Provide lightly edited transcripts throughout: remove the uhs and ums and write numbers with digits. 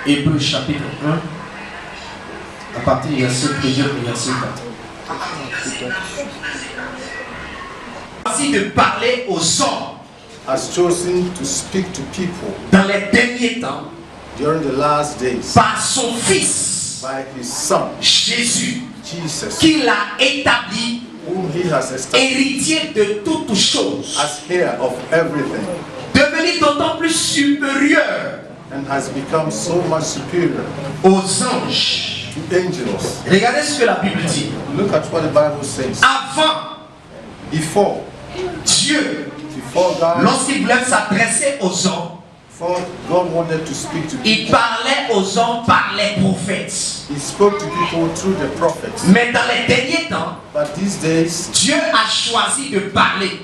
Hébreux chapitre 1, à partir du verset 1 et verset 4. Choisi de parler aux hommes has chosen to speak to people dans les derniers temps during the last days par son Fils, by his Son, Jésus, Jesus, qu'il a établi whom he has established héritier de toutes choses, as heir of everything, devenu d'autant plus supérieur and has become so much superior aux anges. to angels. Regardez ce que la Bible dit. Look at what the Bible says. Avant, Before Dieu, God, lorsqu'il voulait s'adresser aux hommes, before God wanted to speak to il people, parlait aux hommes par les prophètes. he spoke to people through the prophets. Mais dans les derniers temps, But these days, Dieu a choisi de parler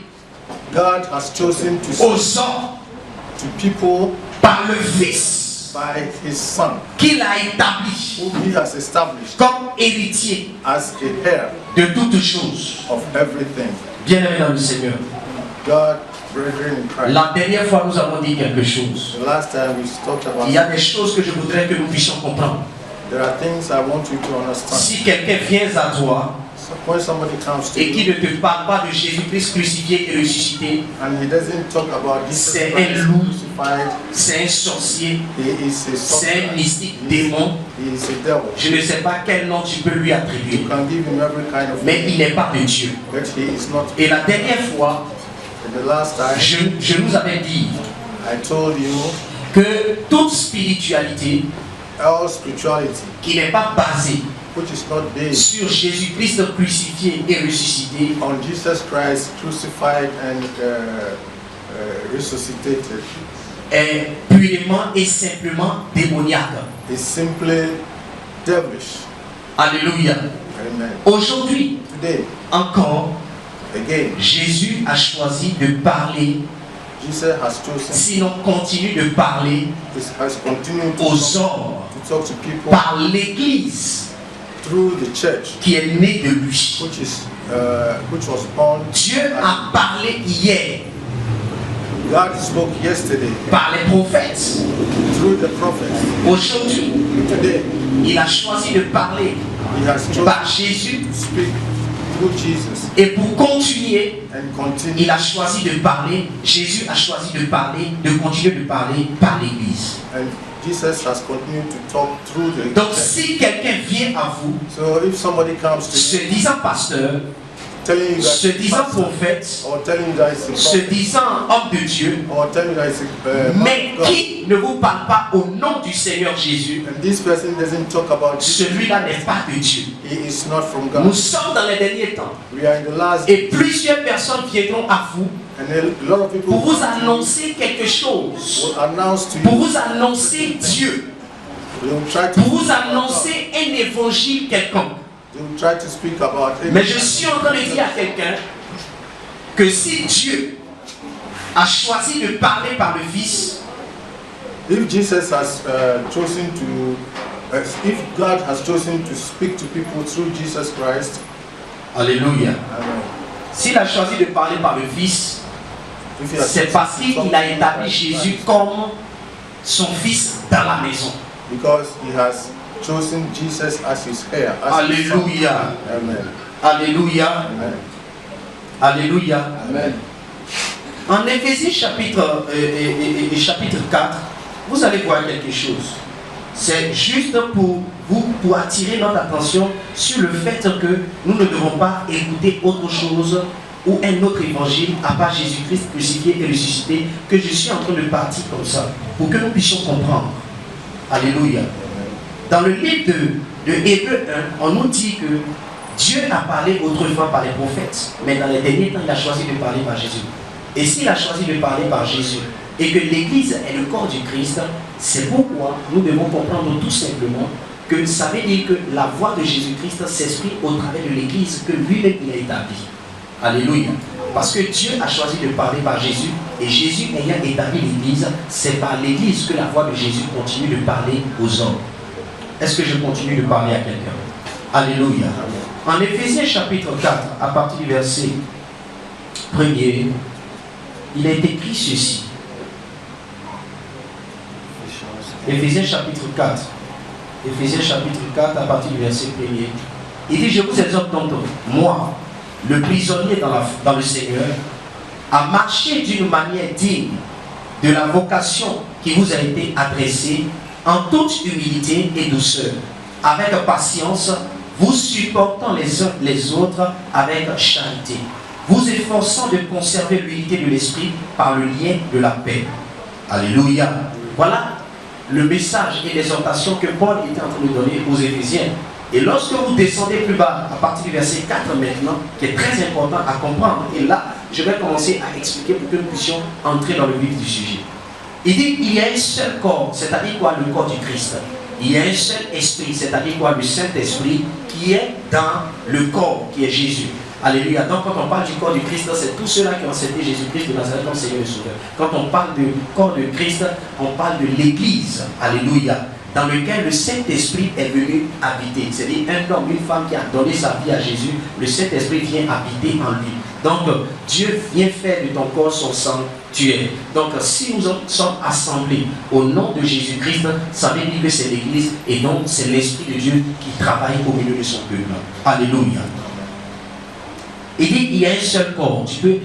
God has chosen to speak aux hommes to people par le Fils by his Son, qu'il a établi whom he has established comme héritier as a heir de toutes choses. of everything. Bien-aimés dans le Seigneur, God, brethren in Christ. la dernière fois nous avons dit quelque chose. The last time we talked about, Il y a des choses que je voudrais que nous puissions comprendre. there are things I want you to understand. Si quelqu'un vient à toi So when somebody comes to et qui you ne te parle pas de Jésus-Christ crucifié et ressuscité, and he doesn't talk about Jesus C'est Christ un loup. crucified, c'est un sorcier, he is a c'est un sorcerer, mystique démon, he is a devil. je ne sais pas quel nom tu peux lui attribuer, You can give him every kind of mais name, il n'est pas de Dieu. but he is not. Et la dernière fois, And the last time je nous avais dit I told you, que toute spiritualité our spirituality, qui n'est pas basée which is not based sur Jésus-Christ crucifié et ressuscité, on Jesus Christ crucified and resuscitated, est purement et simplement démoniaque. is simply devilish. Alléluia. Amen. Aujourd'hui, Today, encore, again, Jésus a choisi de parler, Jesus has chosen, sinon continue de parler has continued to aux hommes talk to people par l'Église through the church, qui est née de lui. which was born. Dieu a parlé hier God spoke yesterday par les prophètes. through the prophets. Aujourd'hui, Today, il a choisi de parler he has chosen par Jésus to speak through Jesus et pour continuer, and continue. il a choisi de parler, Jésus a choisi de parler, de continuer de parler par l'Église. And Jesus has continued to talk through the Donc church. si quelqu'un vient à vous So if somebody comes to se you disant pasteur, telling you that se disant pastor, prophète, or telling you that it's a se prophet, disant homme de Dieu, or telling you that it's a man mais of God, qui ne vous parle pas au nom du Seigneur Jésus, and this person doesn't talk about Jesus, celui-là n'est pas de Dieu. he is not from Nous God. sommes dans les derniers temps We are in the last, et plusieurs personnes viendront à vous and a lot of people pour vous annoncer quelque chose, will announce to pour you, vous annoncer Dieu, they will try to pour vous annoncer un évangile quelconque. they will try to speak about it. Mais je suis en train de dire à quelqu'un que si Dieu a choisi de parler par le Fils, If Jesus has chosen to, if God has chosen to speak to people through Jesus Christ, alléluia, amen. s'il a choisi de parler par le Fils, If he has c'est parce qu'il chosen a établi by Jésus Christ, comme son Fils dans la maison. because he has chosen Jesus as his heir. As his son. Alléluia, Amen. alléluia, Amen. alléluia. Amen. En Éphésiens chapitre 4, vous allez voir quelque chose. C'est juste pour vous, pour attirer notre attention sur le fait que nous ne devons pas écouter autre chose ou un autre évangile à part Jésus-Christ crucifié et ressuscité, que je suis en train de partir comme ça, pour que nous puissions comprendre. Alléluia. Dans le livre de Hébreux 1, on nous dit que Dieu a parlé autrefois par les prophètes, mais dans les derniers temps, il a choisi de parler par Jésus. Et s'il a choisi de parler par Jésus, et que l'Église est le corps du Christ, c'est pourquoi nous devons comprendre tout simplement que ça veut dire que la voix de Jésus-Christ s'exprime au travers de l'Église que lui-même il a établie. Alléluia. Parce que Dieu a choisi de parler par Jésus, et Jésus ayant établi l'Église, c'est par l'Église que la voix de Jésus continue de parler aux hommes. Est-ce que je continue de parler à quelqu'un? Alléluia. En Éphésiens chapitre 4, à partir du verset 1er, il est écrit ceci. Éphésiens chapitre 4. Éphésiens chapitre 4 à partir du verset 1er. Il dit, je vous exhorte donc, moi, le prisonnier dans le Seigneur, à marcher d'une manière digne de la vocation qui vous a été adressée, en toute humilité et douceur, avec patience, vous supportant les uns les autres avec charité, vous efforçant de conserver l'unité de l'esprit par le lien de la paix. Alléluia. Voilà le message et l'exhortation que Paul était en train de donner aux Éphésiens. Et lorsque vous descendez plus bas, à partir du verset 4 maintenant, qui est très important à comprendre, et là, je vais commencer à expliquer pour que nous puissions entrer dans le vif du sujet. Il dit qu'il y a un seul corps, c'est-à-dire quoi? Le corps du Christ. Il y a un seul esprit, c'est-à-dire quoi? Le Saint-Esprit, qui est dans le corps, qui est Jésus. Alléluia. Donc quand on parle du corps du Christ, c'est tous ceux-là qui ont accepté Jésus-Christ de Nazareth comme Seigneur et Sauveur. Quand on parle du corps de Christ, on parle de l'Église. Alléluia. Dans lequel le Saint-Esprit est venu habiter. C'est-à-dire un homme, une femme qui a donné sa vie à Jésus, le Saint-Esprit vient habiter en lui. Donc Dieu vient faire de ton corps son sanctuaire. Donc si nous sommes assemblés au nom de Jésus-Christ, ça veut dire que c'est l'Église et donc c'est l'Esprit de Dieu qui travaille au milieu de son peuple. Alléluia. Il dit il y a un seul corps. Tu peux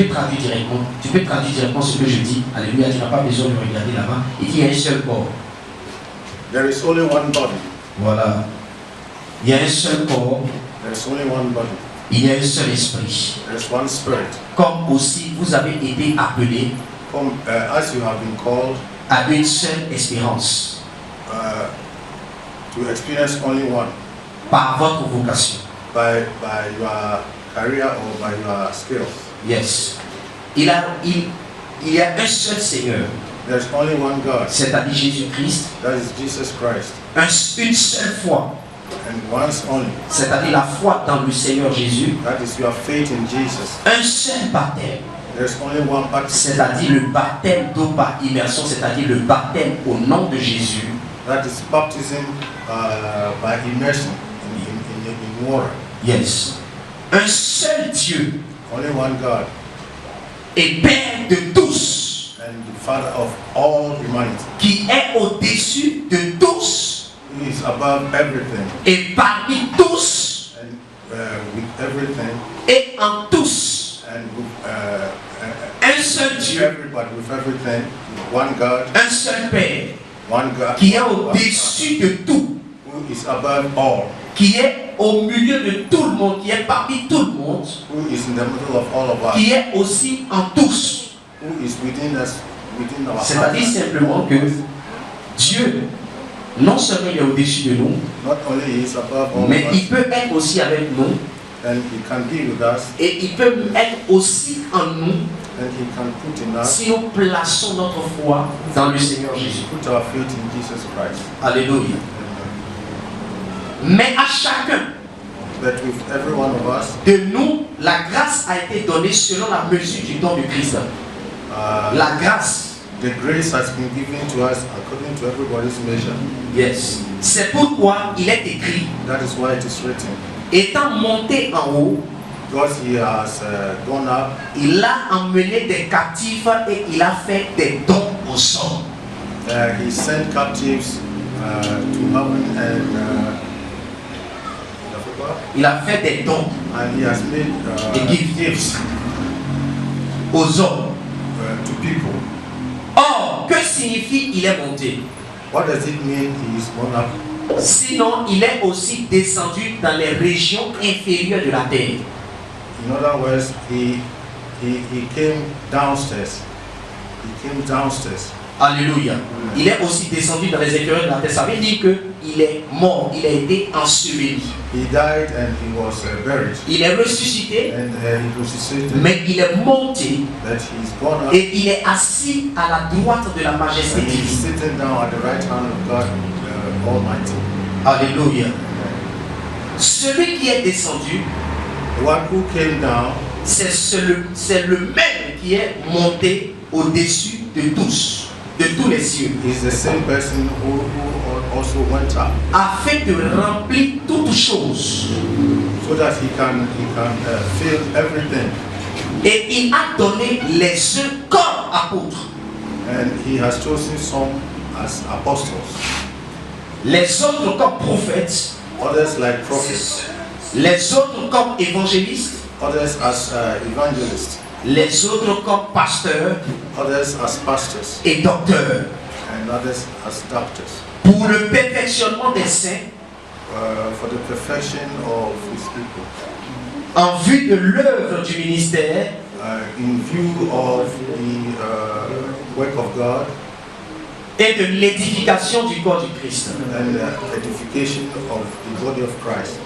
traduire directement. Tu peux traduire directement ce que je dis. Alléluia. Tu n'as pas besoin de regarder là-bas. Il dit il y a un seul corps. There is only one body. Voilà. Il y a un seul corps. There is only one body. Il y a un seul esprit. There is one spirit. Comme aussi vous avez été appelés As you have been called à une seule espérance. To experience only one. Par votre vocation. By your career or by your skills. Yes. Il y a un seul Seigneur. There's only one God. C'est-à-dire Jésus-Christ. That is Jesus Christ. Une seule foi. And once only. C'est-à-dire la foi dans le Seigneur Jésus. That is your faith in Jesus. Un seul baptême. There's only one baptism. C'est-à-dire le baptême d'eau par immersion, c'est-à-dire le baptême au nom de Jésus. That is baptism by immersion in water. Yes. Un seul Dieu. Only one God. Et Père de tous. And the Father of all humanity. Qui est au-dessus de tous. Who is above everything. Et parmi tous. And with everything. Et en tous. And with un seul Dieu. Everybody with everything. One God. Un seul Père. One God. Qui est au-dessus de tout. Who is above all. Qui est au milieu de tout le monde, qui est parmi tout le monde, who is in the middle of all of us, qui est aussi en tous. Who is within us, within our C'est-à-dire simplement que Dieu, non seulement il est au-dessus de nous, not only is above all mais of il us, peut être aussi avec nous, and he can be with us, et il peut être aussi en nous, and he can put in us, si nous plaçons notre foi dans le Seigneur Jésus. Put our faith in Jesus Christ. Alléluia. Mais à chacun But with every one of us, de nous, la grâce a été donnée selon la mesure du don de Christ. La grâce. The grace has been given to us according to everybody's measure. Yes. C'est pourquoi il est écrit. That is why it is written. Étant monté en haut, because he has gone up, il a emmené des captifs et il a fait des dons aux hommes. He sent captives to heaven and il a fait des dons. And he has made des gifts aux hommes. To people. Or, que signifie il est monté? What does it mean he is gone up? Sinon, il est aussi descendu dans les régions inférieures de la terre. In other words, he came downstairs. He came downstairs. Alléluia. Il est aussi descendu dans les inférieurs de la terre. Ça veut dire qu'il est mort, il a été enseveli. He died and he was buried. Il est ressuscité, and, he resuscitated, mais il est monté that he's gone up, et il est assis à la droite de la majesté and he's divine. sitting down at the right hand of God Almighty. Alléluia. Celui qui est descendu, the one who came down, c'est le même qui est monté au-dessus de tous, de tous les cieux. Is the same person who also went up, afin de remplir toutes choses. So that he can fill everything. Et il a donné les uns comme apôtres. And he has chosen some as apostles, les autres comme prophètes, others like prophets, les autres comme évangélistes, others as evangelists, les autres comme pasteurs others as pastors, et docteurs, and others as doctors, pour le perfectionnement des saints, for the perfection of his people, en vue de l'œuvre du ministère, in view of the work of God et de l'édification du corps du Christ, and the edification of the body of Christ,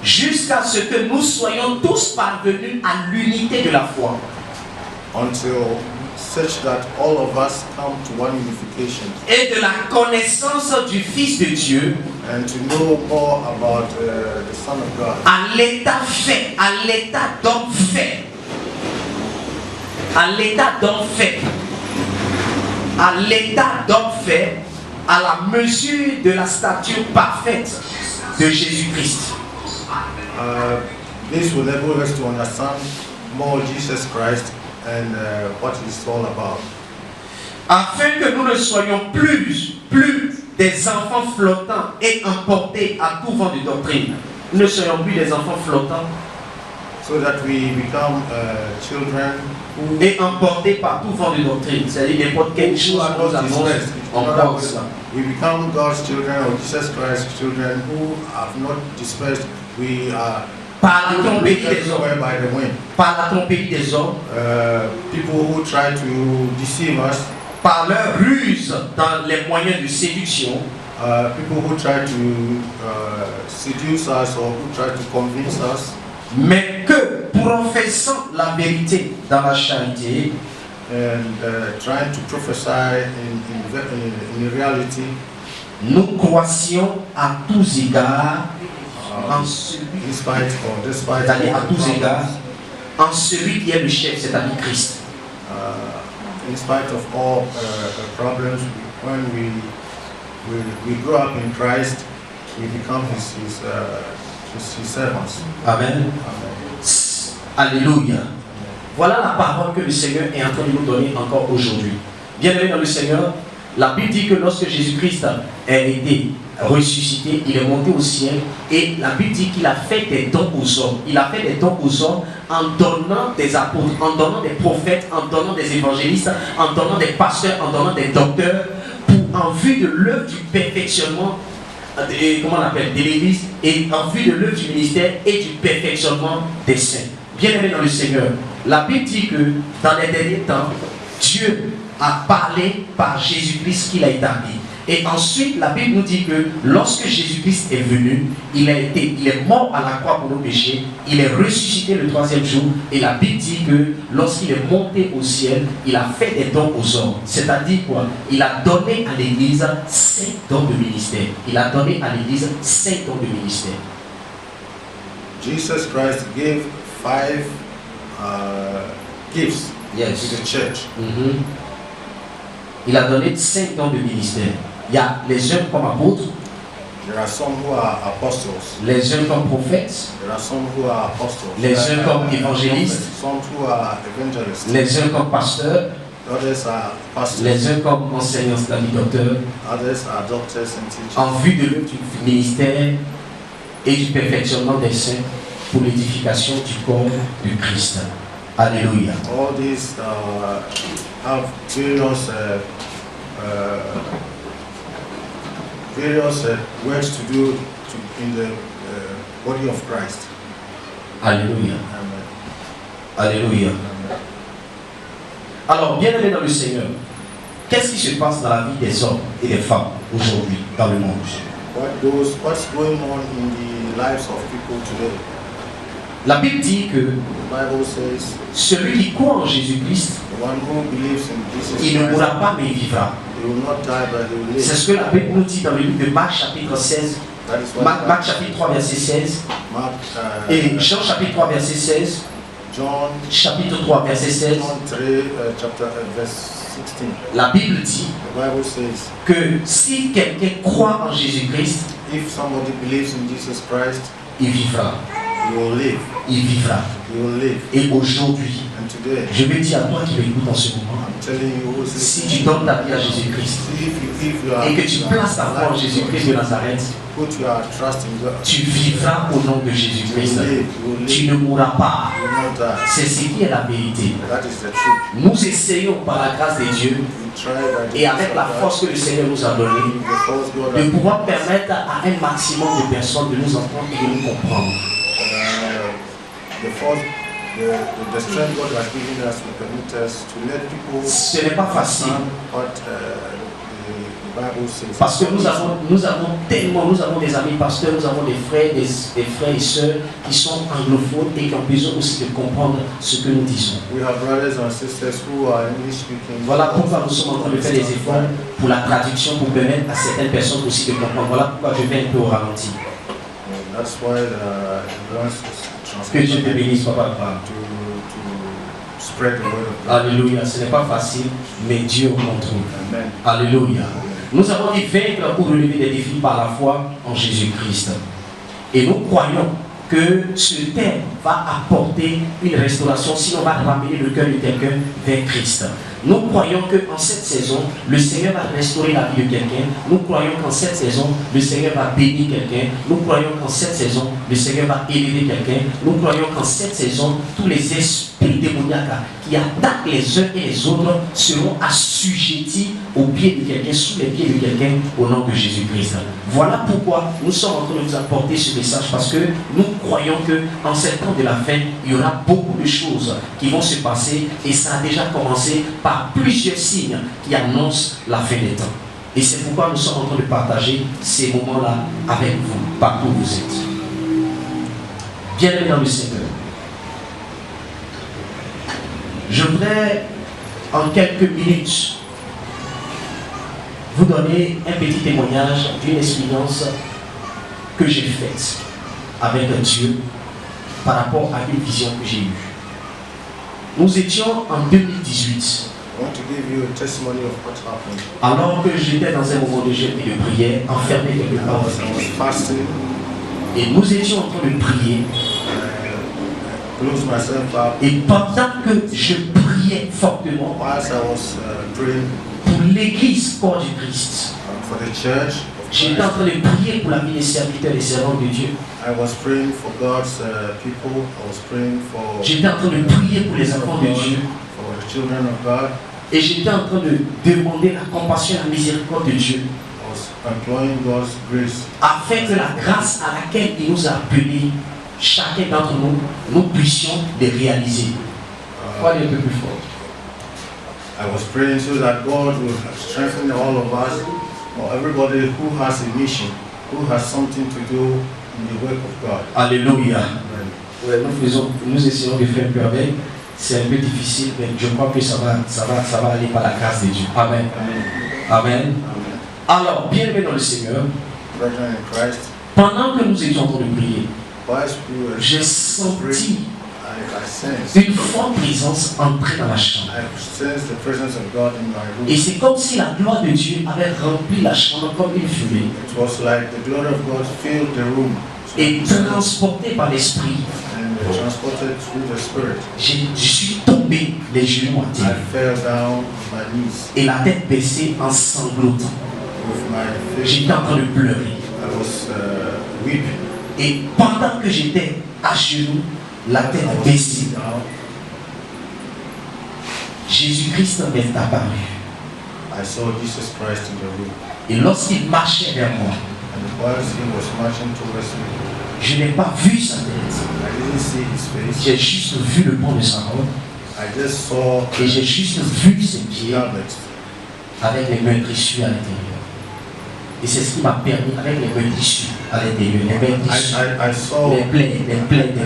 jusqu'à ce que nous soyons tous parvenus à l'unité de la foi until such that all of us come to one unification et de la connaissance du Fils de Dieu, and to know more about the Son of God, à l'état fait, à l'état d'homme fait, à l'état d'homme fait, à l'état d'homme fait, à la mesure de la stature parfaite de Jésus-Christ. This will enable us to understand more Jesus Christ and what it's all about, Afin que nous ne soyons plus des enfants flottants et emportés à tout vent de doctrine. Nous ne soyons plus des enfants flottants so that we become children et emportés par tout vent de doctrine. C'est-à-dire n'importe quelle chose who are qu'on nous not annonce, dispersed. on croit cela. We become God's children or Jesus Christ's children who have not dispersed. We are Par la tromperie des everywhere hommes. by the wind. Par la tromperie des hommes. People who try to deceive us, Par leur ruse dans les moyens de séduction. people who try to seduce us or who try to convince us, Mais que, professant la vérité dans la charité, and trying to prophesy in reality, nous croissions à tous égards en celui, in spite or despite c'est-à-dire à all the tous égards, problems, en celui qui est le chef, c'est-à-dire Christ. in spite of all problems, when we grow up in Christ, we become his servants. Amen. Amen. Alléluia. Voilà la parole que le Seigneur est en train de nous donner encore aujourd'hui. Bien-aimés dans le Seigneur, la Bible dit que lorsque Jésus-Christ a été ressuscité, il est monté au ciel et la Bible dit qu'il a fait des dons aux hommes. Il a fait des dons aux hommes en donnant des apôtres, en donnant des prophètes, en donnant des évangélistes, en donnant des pasteurs, en donnant des docteurs, en vue de l'œuvre du perfectionnement, comment on appelle, de l'Église, et en vue de l'œuvre du ministère et du perfectionnement des saints. Bien-aimés dans le Seigneur, la Bible dit que dans les derniers temps, Dieu a parlé par Jésus-Christ qu'il a établi. Et ensuite, la Bible nous dit que lorsque Jésus-Christ est venu, il est mort à la croix pour nos péchés, il est ressuscité le troisième jour, et la Bible dit que lorsqu'il est monté au ciel, il a fait des dons aux hommes. C'est-à-dire quoi? Il a donné à l'Église 5 dons de ministère. Il a donné à l'Église 5 dons de ministère. Jesus Christ gave 5 gifts Yes. to the church. Il a donné 5 dons de ministère. Il y a les uns comme apôtres, There are some who are apostles. les uns comme prophètes, There are some who are apostles. les uns comme évangélistes, Some who are evangelists. les uns comme pasteurs, Others are pastors. les uns comme enseignants, c'est-à-dire docteurs, Others are doctors and teachers. en vue de l'œuvre du ministère et du perfectionnement des saints pour l'édification du corps de Christ. Alléluia. All these have various works to do in the body of Christ. Alléluia. Amen. Alléluia. Amen. Alors, bien aimé dans le Seigneur, qu'est-ce qui se passe dans la vie des hommes et des femmes aujourd'hui dans le monde? What's going on in the lives of people today? La Bible dit que The Bible says celui qui croit en Jésus-Christ, the one who believes in Jesus il ne Christ, mourra pas mais il vivra. he will not die but he will C'est live. ce que la Bible nous dit dans le livre de Marc chapitre 16, That is what Marc chapitre 3 verset 16 Mark, et Jean chapitre 3 verset 16, John chapitre 3 verset 16. John 3 chapter verse 16. La Bible dit The Bible says que si quelqu'un croit en Jésus-Christ, if somebody believes in Jesus Christ, il vivra. he will live. Il vivra. He you will live. Et aujourd'hui, And today, je vais dire à toi qui m'écoutes en ce moment, I'm telling you, who's si listening, tu donnes ta vie à Jésus-Christ if you are, et que tu places ta foi en Jésus-Christ de Nazareth, put your trust in God, tu vivras au nom de you Jésus-Christ. will Tu live, ne mourras pas. you will not die. C'est ce qui est la vérité. That is the truth. Nous essayons par la grâce de Dieu We try by the et avec grace la of God, force que le Seigneur nous a donnée, the force God de has pouvoir permettre à un maximum de personnes de nous entendre et de nous comprendre. the force, the strength God has given us will permit us to let people Ce n'est pas facile understand what the Bible says. parce que nous avons des amis pasteurs, nous avons des frères et sœurs qui sont anglophones et qui ont besoin aussi de comprendre ce que nous disons. We have brothers and sisters who are English speaking. Voilà pourquoi nous sommes en train de faire des efforts pour la traduction, pour permettre à certaines personnes aussi de comprendre. Voilà pourquoi je vais un peu au ralenti. That's why everyone's Que Dieu te translated bénisse, papa. to spread the word of God. Alléluia. Ce n'est pas facile, mais Dieu au contrôle. Amen. Alléluia. Nous avons dit vaincre ou relever des défis par la foi en Jésus-Christ. Et nous croyons que ce thème va apporter une restauration, sinon on va ramener le cœur de quelqu'un vers Christ. Nous croyons qu'en cette saison, le Seigneur va restaurer la vie de quelqu'un. Nous croyons qu'en cette saison, le Seigneur va bénir quelqu'un. Nous croyons qu'en cette saison, le Seigneur va élever quelqu'un. Nous croyons qu'en cette saison, tous les esprits démoniaques qui attaquent les uns et les autres seront assujettis aux pieds de quelqu'un, sous les pieds de quelqu'un, au nom de Jésus-Christ. Voilà pourquoi nous sommes en train de vous apporter ce message, parce que nous croyons qu'en ce temps de la fin, il y aura beaucoup de choses qui vont se passer, et ça a déjà commencé par plusieurs signes qui annoncent la fin des temps. Et c'est pourquoi nous sommes en train de partager ces moments-là avec vous, partout où vous êtes. Bienvenue dans le Seigneur. Je voudrais, en quelques minutes, vous donner un petit témoignage d'une expérience que j'ai faite avec Dieu par rapport à une vision que j'ai eue. Nous étions en 2018. I want to give you a testimony of what happened. Alors que j'étais dans un moment de jeûne et de prière, enfermé quelque I part. was fasting. Et nous étions en train de prier. Close myself up. Et pendant que je priais fortement Whilst I was praying pour l'église corps du Christ, for the church of j'étais Christ, en train de prier pour la vie des serviteurs et servants de Dieu. I was praying for God's people. I was praying for J'étais en train de prier pour les enfants de Dieu. for the children of God. Et j'étais en train de demander la compassion et la miséricorde de Dieu, I was employing God's grace afin que la grâce à laquelle il nous a appelés, chacun d'entre nous, nous puissions les réaliser. Faut aller un peu plus fort. I was praying so that God will strengthen all of us, or everybody who has a mission, who has something to do in the work of God. Alléluia. Amen. Ouais, nous essayons de faire un peu avec. C'est un peu difficile, mais je crois que ça va aller par la grâce de Dieu. Amen. Amen. Amen. Amen. Alors, bien-aimés dans le Seigneur, Brethren in Christ, pendant que nous étions en train de prier, whilst we were j'ai senti I sensed une forte présence entrer dans la chambre. I sensed the presence of God in my Et room. c'est comme si la gloire de Dieu avait rempli la chambre comme une fumée It was like the glory of God filled the room et transporté par l'Esprit. and transported through the Spirit. Je suis tombé les genoux à I terre fell down on my knees et la tête baissée en sanglotant. with my face. J'étais en train de pleurer. I was weeping. Et pendant que j'étais à genoux, la tête I was baissée, sitting down. Jésus-Christ m'est apparu. I saw Jesus Christ in the room. Et lorsqu'il marchait vers moi, And whilst he was marching towards me, je n'ai pas vu sa tête. I didn't see his face. J'ai juste vu le pont de sa robe I just saw et j'ai juste vu ses pieds garments avec les meurtrissures à l'intérieur. Et c'est ce qui m'a permis, avec les meurtrissures à l'intérieur, les meurtrissures, I saw les plaies des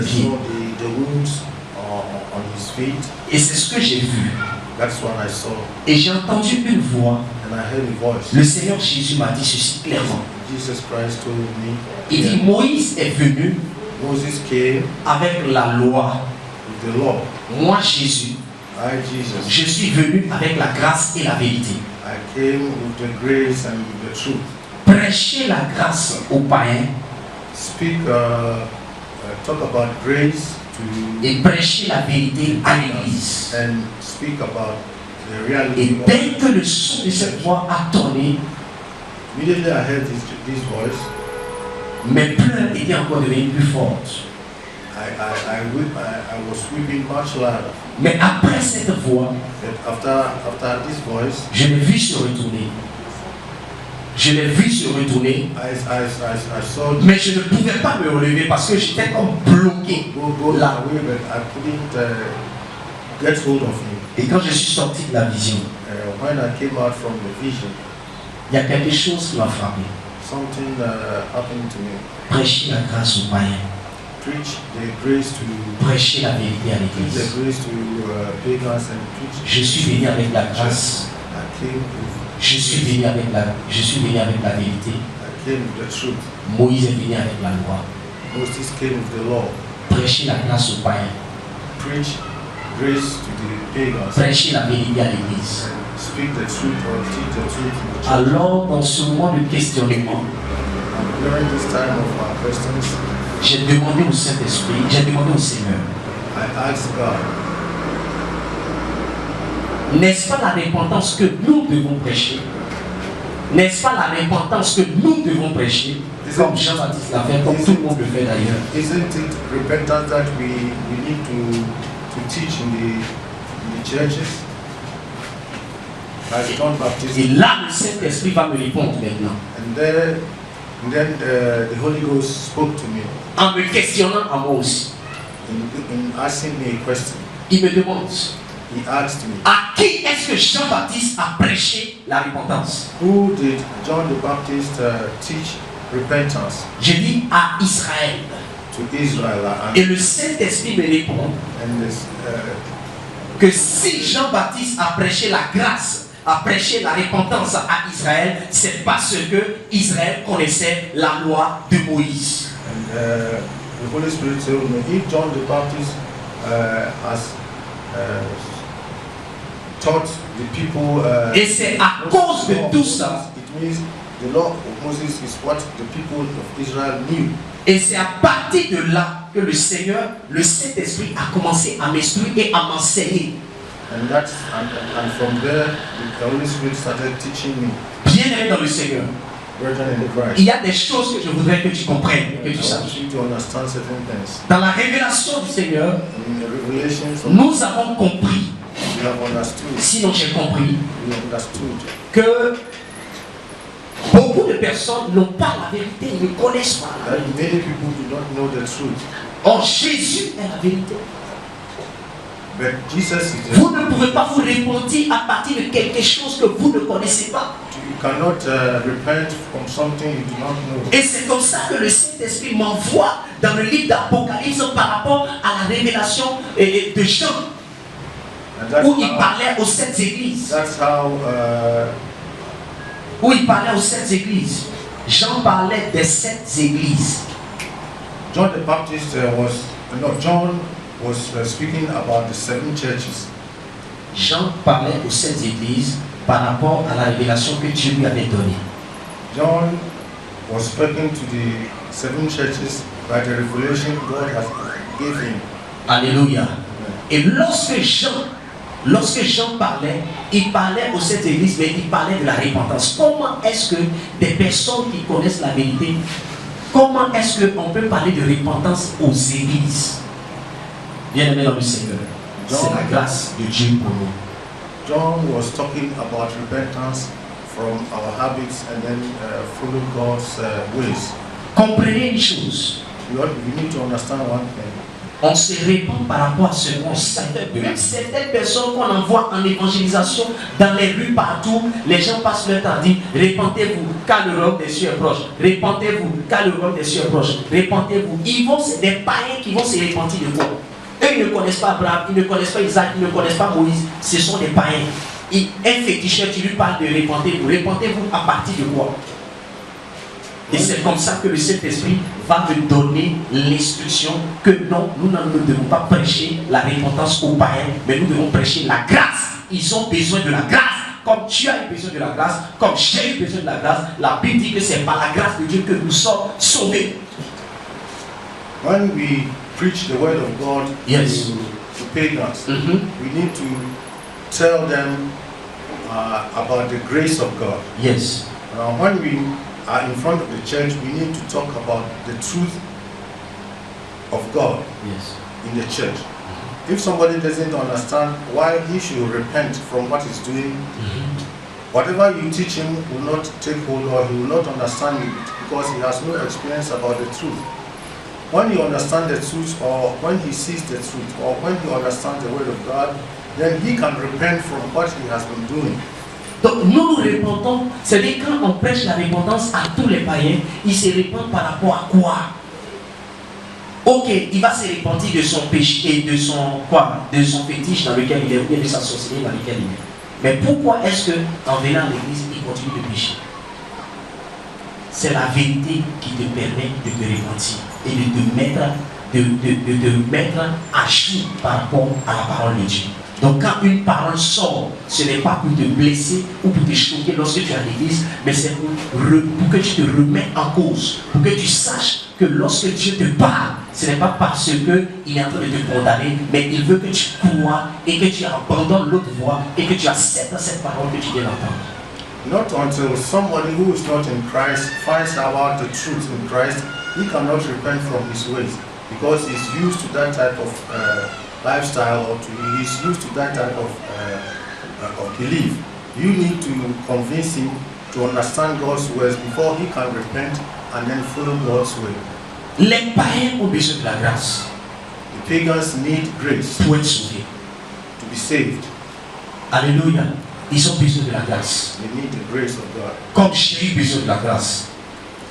pieds. the wounds on his feet. Et c'est ce que j'ai vu. That's what I saw. Et j'ai entendu une voix. And I heard a voice. Le Seigneur Jésus m'a dit ceci clairement. Jesus Christ told me, Il dit, Moïse est venu Moses came avec la loi. with the law. Moi, Jésus, I, Jesus, je suis venu avec la grâce et la vérité. I came with the grace and with the truth. Prêcher la grâce aux païens, Talk about grace et prêcher la vérité à l'église. and speak about the Et reality. dès que le son de cette voix a tourné, Immediately I heard this voice. mes pleurs étaient encore devenues plus fortes. I was weeping much louder. Mais après cette voix, But after this voice, je l'ai vu se retourner. Je l'ai vu se retourner, I saw mais je ne pouvais pas me relever parce que j'étais comme bloqué. go Là. away, but I couldn't get hold of him. Et quand je suis sorti de la vision, When I came out from the vision, il y a quelque chose qui m'a frappé. something happened to me. Prêcher la grâce aux païens. Preach the grace to Prêcher la vérité à preach l'église. the grace to pagans and preach. Je suis venu avec la grâce. I came with Je suis venu avec la vérité. I came with the truth. Moïse est venu avec la loi. Moses came with the law. Prêcher la grâce aux païens. Preach grace to the pagans. Prêcher la vérité à l'église. Speak the truth or teach the truth in the church. Alors, dans ce moment de questionnement, And during this time of our questions, j'ai demandé au Saint-Esprit, j'ai demandé au Seigneur, I asked God, n'est-ce pas la repentance que nous devons prêcher? N'est-ce pas la repentance que nous devons prêcher? Comme Jean-Baptiste l'a fait, comme tout le monde le fait d'ailleurs. isn't it repentance that we need to teach in the churches? As John Baptist. Et là, le Saint-Esprit va me répondre maintenant. And then the Holy Ghost spoke to me En me questionnant à moi aussi. in asking me a question. Il me demande, He asked me, à qui est-ce que Jean-Baptiste a prêché la repentance? who did John the Baptist teach repentance? Je dis à Israël. To Israel. Et le Saint-Esprit me répond que si Jean-Baptiste a prêché la grâce, a prêché la repentance à Israël, c'est parce que Israël connaissait la loi de Moïse. And the Holy Spirit told me, if John the Baptist has taught the people, Et c'est à cause de tout ça, it means the law of Moses is what the people of Israel knew. et c'est à partir de là que le Seigneur, le Saint-Esprit a commencé à m'instruire et à m'enseigner. And from there, the Holy Spirit started teaching me. Bien-aimé dans le Seigneur, Brethren in Christ. il y a des choses que je voudrais que tu comprennes, que tu I saches. want you to understand certain things. Dans la révélation du Seigneur, In the revelations of nous avons compris, we have understood. sinon j'ai compris, We understood que beaucoup de personnes n'ont pas la vérité, ils ne connaissent pas la that vérité. many people do not know the truth. Or, Jésus est la vérité. But Jesus is the Vous ne pouvez pas vous repentir à partir de quelque chose que vous ne connaissez pas. You cannot repent from something you do not know. Et c'est comme ça que le Saint-Esprit m'envoie dans le livre d'Apocalypse par rapport à la révélation de Jean, And où il parlait aux sept églises. that's how Où il parlait aux sept églises. Jean parlait des sept églises. John the Baptist John was speaking about the 7 churches. Jean parlait aux sept églises par rapport à la révélation que Dieu lui avait donnée. John was speaking to the 7 churches by the revelation God has given him. Alléluia. Et lorsque Jean parlait, il parlait aux sept églises, mais il parlait de la repentance. Comment est-ce que des personnes qui connaissent la vérité, comment est-ce qu'on peut parler de repentance aux églises? Bien aimé dans le Seigneur, c'est la grâce de Dieu pour nous. John was talking about repentance from our habits and then follow God's ways. Comprenez une chose. We need to understand one thing. On se répand par rapport à ce qu'on sait. Même certaines personnes qu'on envoie en évangélisation dans les rues partout, les gens passent leur temps à dire répentez-vous car le royaume des cieux est proche. Répentez-vous car le royaume des cieux est proche. Répentez-vous. C'est des païens qui vont se repentir de quoi? Eux, ils ne connaissent pas Abraham, ils ne connaissent pas Isaac, ils ne connaissent pas Moïse. Ce sont des païens. Un féticheur qui lui parle de répentez-vous. Répentez-vous à partir de quoi? Et c'est comme ça que le Saint-Esprit va me donner l'instruction que non, nous ne devons pas prêcher la repentance aux païens, mais nous devons prêcher la grâce. Ils ont besoin de la grâce. Comme tu as eu besoin de la grâce, comme j'ai eu besoin de la grâce, la Bible dit que c'est par la grâce de Dieu que nous sommes sauvés. When we preach the word of God Yes. to pagans. Mhm. We need to tell them about the grace of God. Yes. When we are in front of the church, we need to talk about the truth of God Yes. in the church. If somebody doesn't understand why he should repent from what he's doing, Mhm. whatever you teach him will not take hold, or he will not understand it because he has no experience about the truth. When he understands the truth, or when he sees the truth, or when he understands the word of God, then he can repent from what he has been doing. Donc nous nous répandons, c'est-à-dire quand on prêche la repentance à tous les païens, ils se répandent par rapport à quoi? Ok, il va se repentir de son péché et de son quoi? De son fétiche dans lequel il est, ou bien de sa sorcellerie dans lequel il est. Mais pourquoi est-ce que en venant à l'église, il continue de pécher? C'est la vérité qui te permet de te repentir et de te mettre à jour par rapport à la parole de Dieu. Donc quand une parole sort, ce n'est pas pour te blesser ou pour te choquer lorsque tu es à l'église, mais c'est pour que tu te remettes en cause, pour que tu saches que lorsque Dieu te parle, ce n'est pas parce qu'il est en train de te condamner, mais il veut que tu crois et que tu abandonnes l'autre voie et que tu acceptes cette parole que tu viens d'entendre. Not until somebody who is not in Christ finds out the truth in Christ, he cannot repent from his ways because he's used to that type of lifestyle, or he's used to that type of belief. You need to convince him to understand God's ways before he can repent and then follow God's way. Les païens ont besoin de la grâce The pagans need grace pour être sauvés. to be saved. Alléluia. Ils ont besoin de la grâce. They need the grace of God. Comme j'ai eu besoin de la grâce.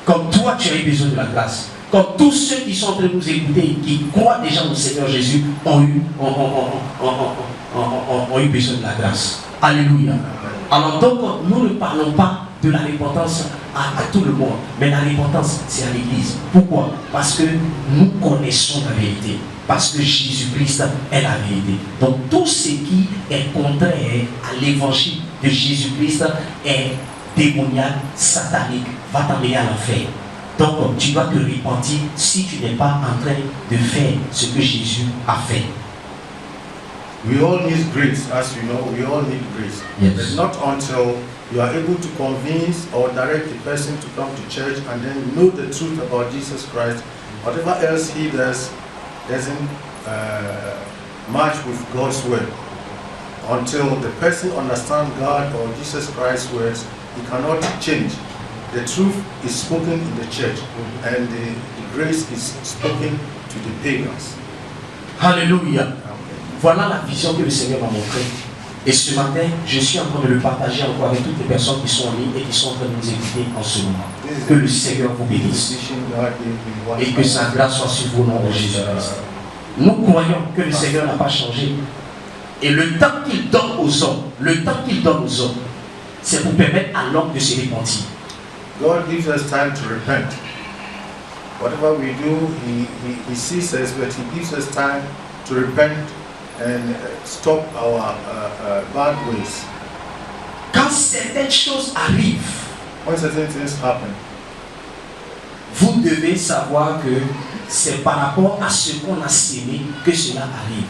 Comme toi, tu as eu besoin de la grâce. Comme tous ceux qui sont en train de nous écouter, qui croient déjà au Seigneur Jésus, ont eu besoin de la grâce. Alléluia. Alors donc, nous ne parlons pas de la repentance à tout le monde, mais la repentance, c'est à l'église. Pourquoi? Parce que nous connaissons la vérité. Parce que Jésus-Christ est la vérité. Donc tout ce qui est contraire à l'évangile de Jésus-Christ est démoniaque, satanique, va t'emmener à l'enfer. Donc tu dois te repentir si tu n'es pas en train de faire ce que Jésus a fait. We all need grace, as you know, we all need grace. Yes. But not until you are able to convince or direct the person to come to church and then know the truth about Jesus Christ. Whatever else he does doesn't match with God's word. Until the person understands God or Jesus Christ's words, he cannot change. The truth is spoken in the church, and the grace is spoken to the pagans. Alléluia. Voilà la vision que le Seigneur m'a montrée. Et ce matin, je suis en train de le partager encore avec toutes les personnes qui sont en ligne et qui sont en train de nous écouter en ce moment. Que le Seigneur vous bénisse et que sa grâce soit sur vous au nom de Jésus-Christ. Nous croyons que le Seigneur n'a pas changé. Et le temps qu'il donne aux hommes, c'est pour permettre à l'homme de se repentir. God gives us time to repent. Whatever we do, he sees us, but he gives us time to repent and stop our bad ways. Quand certaines choses arrivent, When certain things happen, vous devez savoir que c'est par rapport à ce qu'on a sémé que cela arrive.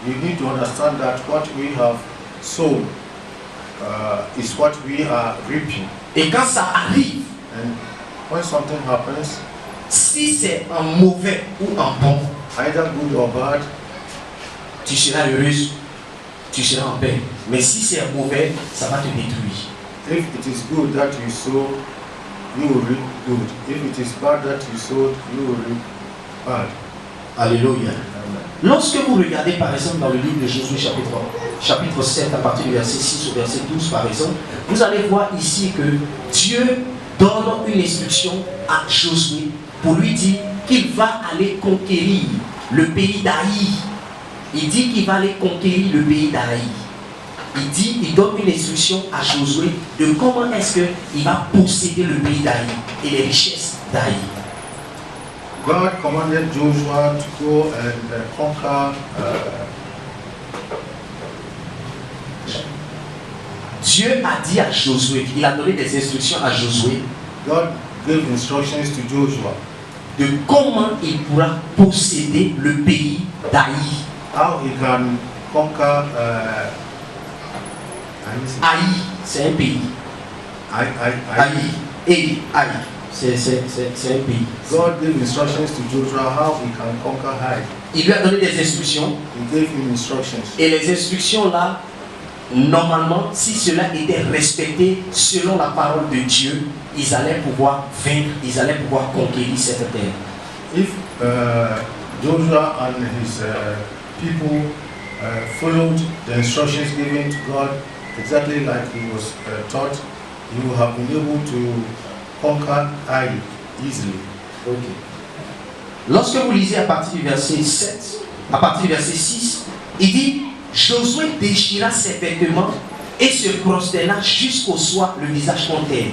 you need to understand that what we have sown is what we are reaping. Et quand ça arrive, And when something happens, si c'est en mauvais ou en bon, either good or bad, tu seras heureuse, tu seras en paix. Mais si c'est mauvais, ça va te détruire. if it is good that you sow, you will reap good. If it is bad that you sowed, you will reap bad. Alléluia. Amen. Lorsque vous regardez par exemple dans le livre de Josué chapitre 7 à partir du verset 6 au verset 12 par exemple, vous allez voir ici que Dieu donne une instruction à Josué pour lui dire qu'il va aller conquérir le pays d'Aï. Il dit qu'il va aller conquérir le pays d'Aï. Il donne une instruction à Josué de comment est-ce qu'il va posséder le pays d'Aï et les richesses d'Aï. God commanded Joshua to go and conquer. Dieu a dit à Josué, il a donné des instructions à Josué. God gave instructions to Joshua de comment il pourra posséder le pays d'Aï. How he can conquer Aï, c'est un pays. Aï. Et Aï, c'est un pays. God gave instructions to Joshua how he can conquer Ai. Il lui a donné des instructions. He gave him instructions. Et les instructions là, normalement, si cela était respecté selon la parole de Dieu, ils allaient pouvoir vaincre, ils allaient pouvoir conquérir cette terre. If Joshua and his people followed the instructions given to God exactly like he was taught, he would have been able to conquer Ai easily. Okay. Lorsque vous lisez à partir du verset 7, à partir du verset 6, il dit Josué déchira ses vêtements et se prosterna jusqu'au soir le visage contre terre.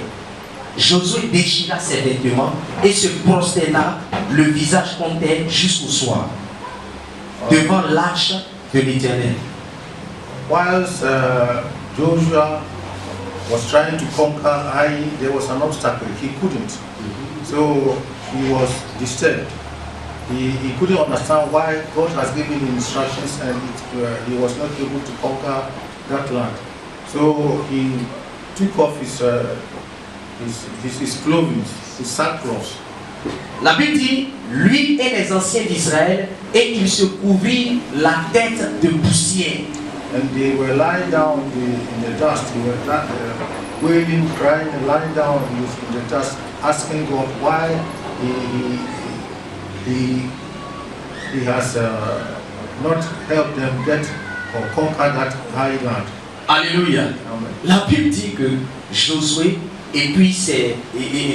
Josué déchira ses vêtements et se prosterna le visage contre terre jusqu'au soir, devant l'arche de l'Éternel. Whilst Joshua was trying to conquer Ai, there was an obstacle. He couldn't. So he was disturbed. He couldn't understand why God has given him instructions and he was not able to conquer that land. So he took off his clothing, his sackcloth. La Bible dit, lui et les anciens d'Israël, et ils se couvrirent la tête de poussière. And they were lying down in the dust. They were wailing, crying, and lying down in the dust, asking God why he has not helped them get or conquer that high land. Alléluia. Amen. La Bible dit que Josué et puis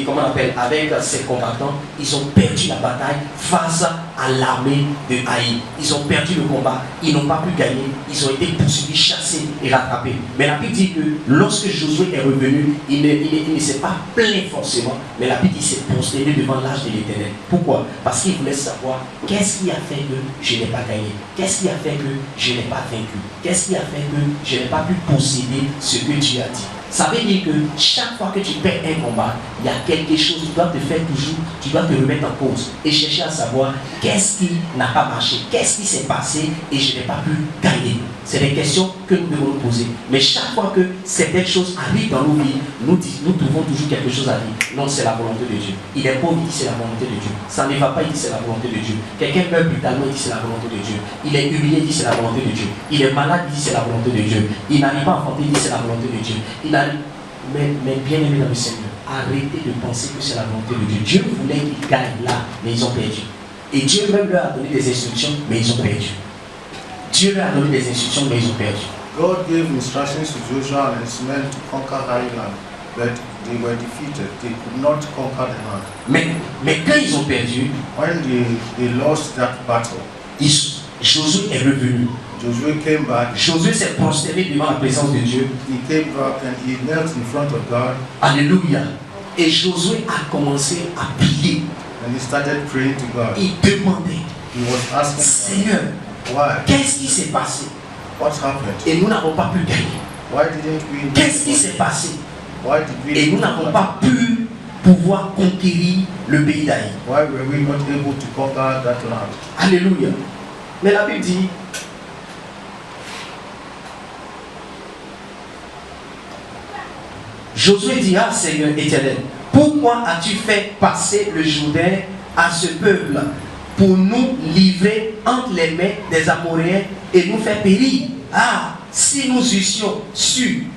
comment on appelle, avec ses combattants, ils ont perdu la bataille face à l'armée de Haï. Ils ont perdu le combat, ils n'ont pas pu gagner, ils ont été poursuivis, chassés et rattrapés. Mais la Bible dit que lorsque Josué est revenu, il ne s'est pas plaint forcément, mais la Bible dit qu'il s'est prosterné devant l'âge de l'Éternel. Pourquoi? Parce qu'il voulait savoir qu'est-ce qui a fait que je n'ai pas gagné, qu'est-ce qui a fait que je n'ai pas vaincu, qu'est-ce qui a fait que je n'ai pas pu posséder ce que Dieu a dit. Ça veut dire que chaque fois que tu perds un combat, il y a quelque chose, tu dois te faire toujours, tu dois te remettre en cause et chercher à savoir qu'est-ce qui n'a pas marché, qu'est-ce qui s'est passé et je n'ai pas pu gagner. C'est des questions que nous devons nous poser. Mais chaque fois que certaines choses arrivent dans nos vies, nous trouvons toujours quelque chose à dire. Non, c'est la volonté de Dieu. Il est pauvre, il dit c'est la volonté de Dieu. Ça ne va pas, il dit c'est la volonté de Dieu. Quelqu'un meurt brutalement, il dit c'est la volonté de Dieu. Il est humilié, il dit c'est la volonté de Dieu. Il est malade, il dit c'est la volonté de Dieu. Il n'arrive pas à enfanter, il dit c'est la volonté de Dieu. Mais bien aimé dans le Seigneur, arrêtez de penser que c'est la volonté de Dieu. Dieu voulait qu'ils gagnent là, mais ils ont perdu. Et Dieu même leur a donné des instructions, mais ils ont perdu. Dieu leur a donné des instructions, mais ils ont perdu. God gave instructions to Joshua and his men to conquer Ai land, but they were defeated. They could not conquer the land. Mais quand ils ont perdu, When they lost that battle, Josué est revenu. Joshua came back. Josué s'est prosterné devant la présence de Dieu. He came back and he knelt in front of God. Alléluia. Et Josué a commencé à prier. And he started praying to God. Il demandait, He was asking Seigneur, God, why? qu'est-ce qui s'est passé? What happened? Et nous n'avons pas pu gagner. Why didn't we? Qu'est-ce qui s'est passé? Why did we? Et nous n'avons pas pu pouvoir conquérir le pays d'Aï. Why were we not able to conquer that land? Alléluia. Mais la Bible dit, Josué dira, Seigneur éternel, pourquoi as-tu fait passer le Jourdain à ce peuple pour nous livrer entre les mains des Amoréens et nous faire périr? Ah, si nous eussions su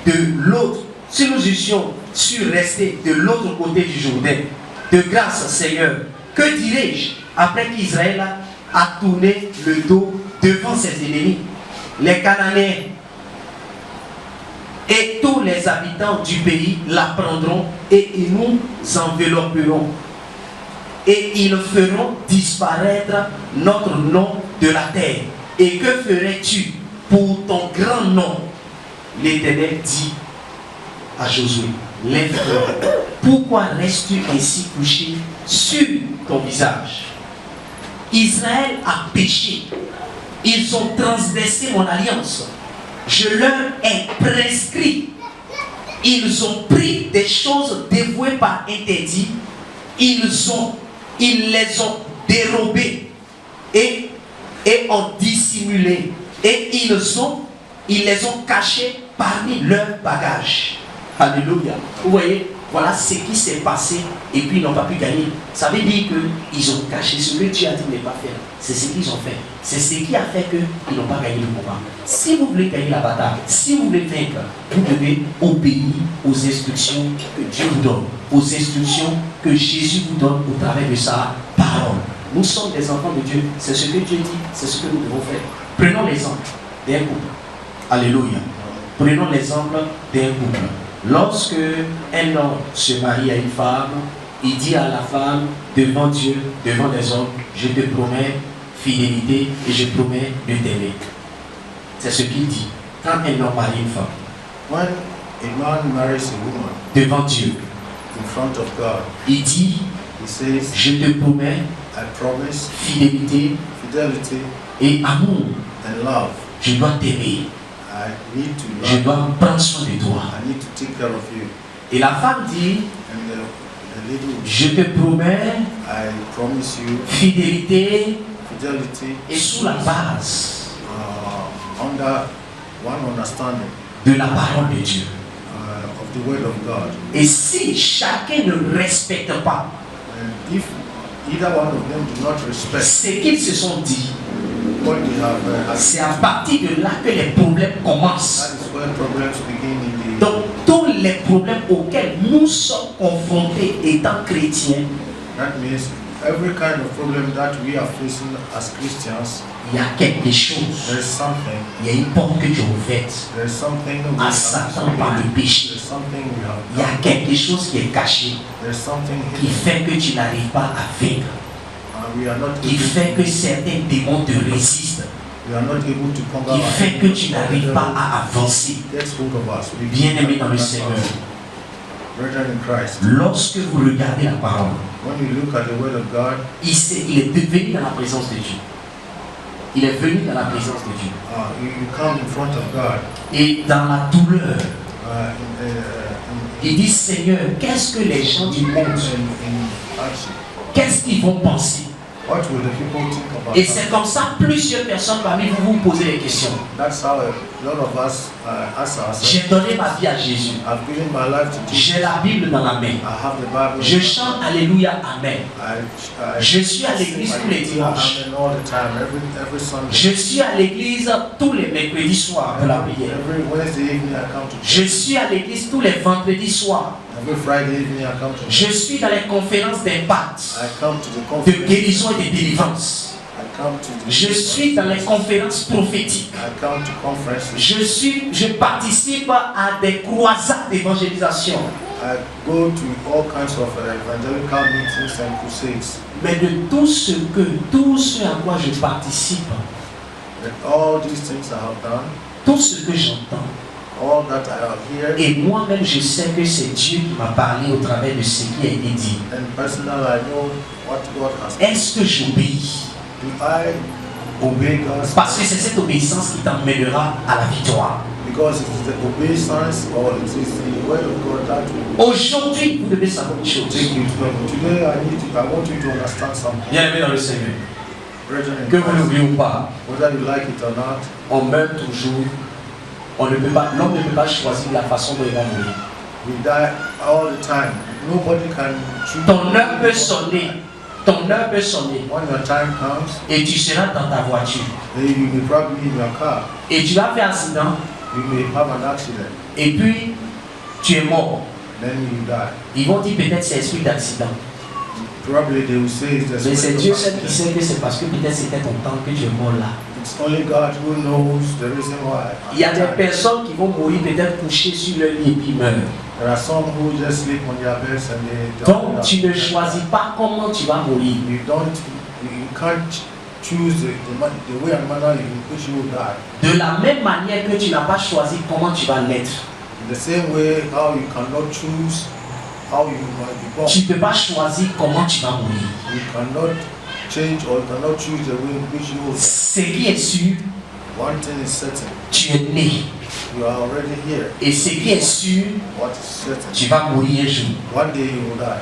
de l'autre, si nous eussions su rester de l'autre côté du Jourdain, de grâce Seigneur, que dirais-je après qu'Israël a tourné le dos devant ses ennemis, les Cananéens? Et tous les habitants du pays la prendront et ils nous envelopperont. Et ils feront disparaître notre nom de la terre. Et que ferais-tu pour ton grand nom? L'Éternel dit à Josué, lève-toi. Pourquoi restes-tu ainsi couché sur ton visage? Israël a péché. Ils ont transgressé mon alliance. Je leur ai prescrit. Ils ont pris des choses dévouées par interdit. Ils ont ils les ont dérobés et ont dissimulé. Et ils les ont cachés parmi leurs bagages. Alléluia. Vous voyez, voilà ce qui s'est passé et puis ils n'ont pas pu gagner. Ça veut dire qu'ils ont caché ce que Dieu a dit de ne pas faire. C'est ce qu'ils ont fait. C'est ce qui a fait qu'ils n'ont pas gagné le combat. Si vous voulez gagner la bataille, si vous voulez vaincre, vous devez obéir aux instructions que Dieu vous donne, aux instructions que Jésus vous donne au travers de sa parole. Nous sommes des enfants de Dieu. C'est ce que Dieu dit, c'est ce que nous devons faire. Prenons l'exemple d'un couple. Alléluia. Prenons l'exemple d'un couple. Lorsque un homme se marie à une femme, il dit à la femme, devant Dieu, devant les hommes, je te promets fidélité et je promets de t'aimer. C'est ce qu'il dit. Quand un homme marie une femme, when a man marries a woman, devant Dieu, in front of God, il dit, he says, je te promets I promise fidélité fidelity et amour. and love. Je dois t'aimer. I need to Je love. dois prendre soin de toi. I need to take care of you. Et la femme dit, And the lady will je te promets I promise you fidélité fidelity et sous la base under one understanding de la parole de Dieu. of the word of God. Et si chacun ne respecte pas And if either one of them do not respect ce qu'ils se sont dit, what they have c'est à partir de là que les problèmes commencent. that is where problems begin in the Donc tous les problèmes auxquels nous sommes confrontés étant chrétiens, that means every kind of problem that we are facing as Christians, il y a quelque chose, there is something, il y a une porte que tu as ouverte there is something we à have, Satan par le péché. there's something we have Il y a done, quelque chose qui est caché, there's something qui hidden, fait que tu n'arrives pas à vaincre, and we are not qui fait able que certains démons te résistent, we are not able to conquer qui our fait que tu n'arrives pas à avancer. gets hold of us. We Bien-aimés dans le Seigneur, Brethren in Christ, lorsque vous regardez la parole, when you look at the word of God, il est devenu dans la présence de Dieu. Il est venu dans la présence de Dieu. you come in front of God Et dans la douleur, in il dit, Seigneur, qu'est-ce que les gens du monde, action. qu'est-ce qu'ils vont penser? What will the people think about Et us? c'est comme ça, plusieurs personnes parmi vous vous posez des questions. That's how a lot of us ask ourselves. J'ai donné ma vie à Jésus. I've given my life to Jesus. J'ai la Bible dans la main. I have the Bible. Je chante Alléluia, Amen. Je suis à l'église tous les dimanches. Amen all the time, every Sunday. Je suis à l'église tous les mercredis soirs pour la prière. Every Wednesday evening I come to Je church. suis à l'église tous les vendredis soirs. Every Friday evening I come to Je church. suis dans les conférences d'impact, I come to the de conference. guérison et de délivrance. I come to the Je suis dans les conférences prophétiques. I come to conferences. Je participe à des croisades d'évangélisation. I go to all kinds of evangelical meetings and crusades. Mais de tout ce à quoi je participe, And all these things I have done, tout ce que j'entends, all that I have here, et moi-même je sais que c'est Dieu qui m'a parlé au travers de ce qui a été dit. and personally I know what God has done. Est-ce que j'obéis? Do I obey God's Parce que c'est cette obéissance qui t'emmènera à la victoire. because it is the obeisance or it is the word of God that will Aujourd'hui, vous devez savoir une chose. take you to heaven. Today I want you to understand something. Bien aimé dans le Seigneur, Brethren in que vous Christ, l'oubliez ou pas, whether you like it or not, on meurt toujours. L'homme ne peut pas choisir la façon dont il va mourir. we die all the time. Nobody can choose. Ton heure peut sonner. Ton heure peut sonner. When your time comes, Et tu seras dans ta voiture. then you may probably be in your car. Et tu vas faire accident. You may have an accident. Et puis, tu es mort. Then you die. Ils vont dire peut-être c'est esprit d'accident. Probably they will say it's the Mais c'est spirit Dieu of seul qui accident. sait que c'est parce que peut-être c'était ton temps que tu es mort là. It's only God who knows the reason why. Il y a des personnes qui vont mourir peut-être couchées sur leur lit et puis meurent. There are some who just sleep on their beds and they Donc tu ne choisis pas comment tu vas mourir. You can't choose the way and manner in which you will die. De la même manière que tu n'as pas choisi comment tu vas naître. In the same way, how you cannot choose how you might be born. Tu ne peux pas choisir comment tu vas mourir. You cannot change or you cannot choose the way in which you will die. Ce qui est sûr, One thing is certain, tu es né. you are already here. Et ce qui est sûr, What is certain, tu vas mourir un jour. one day you will die.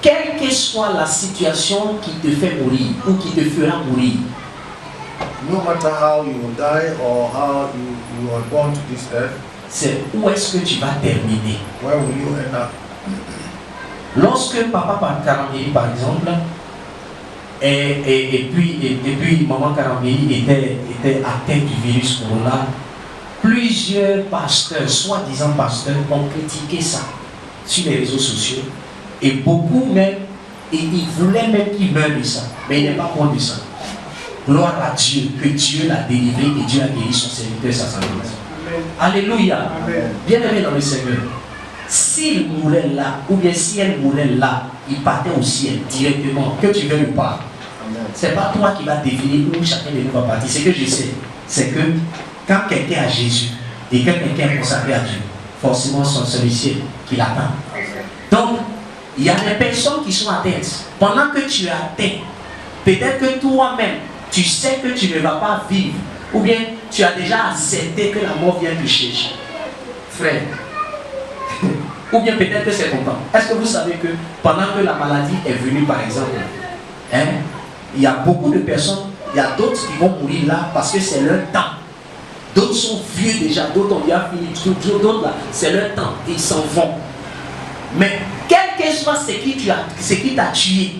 quelle que soit la situation qui te fait mourir ou qui te fera mourir, no matter how you will die or how you are born to this earth, c'est où est-ce que tu vas terminer. where will you end up? Lorsque papa Karamiri, par exemple, et puis maman Karamiri était atteinte du virus corona, plusieurs pasteurs, soi-disant pasteurs, ont critiqué ça sur les réseaux sociaux. Et beaucoup même, ils voulaient même qu'il meure de ça. Mais il n'est pas contre ça. Gloire à Dieu, que Dieu l'a délivré et Dieu a guéri son serviteur, sa sacrifice. Alléluia. Bien-aimé dans le Seigneur. S'il mourait là, ou bien si elle mourait là, il partait au ciel directement, que tu veuilles ou pas. C'est pas toi qui vas définir où chacun de nous va partir. Ce que je sais, c'est que quand quelqu'un a Jésus et que quelqu'un est consacré à Dieu, forcément c'est le ciel qui l'attend. Donc, il y a des personnes qui sont atteintes. Pendant que tu es atteint, peut-être que toi-même, tu sais que tu ne vas pas vivre, ou bien tu as déjà accepté que la mort vient te chercher. Frère, ou bien peut-être que c'est ton temps. Est-ce que vous savez que pendant que la maladie est venue, par exemple, il y a beaucoup de personnes, il y a d'autres qui vont mourir là parce que c'est leur temps. D'autres sont vieux déjà, d'autres ont déjà fini, d'autres là, c'est leur temps, ils s'en vont. Mais quel que soit ce qui t'a tué,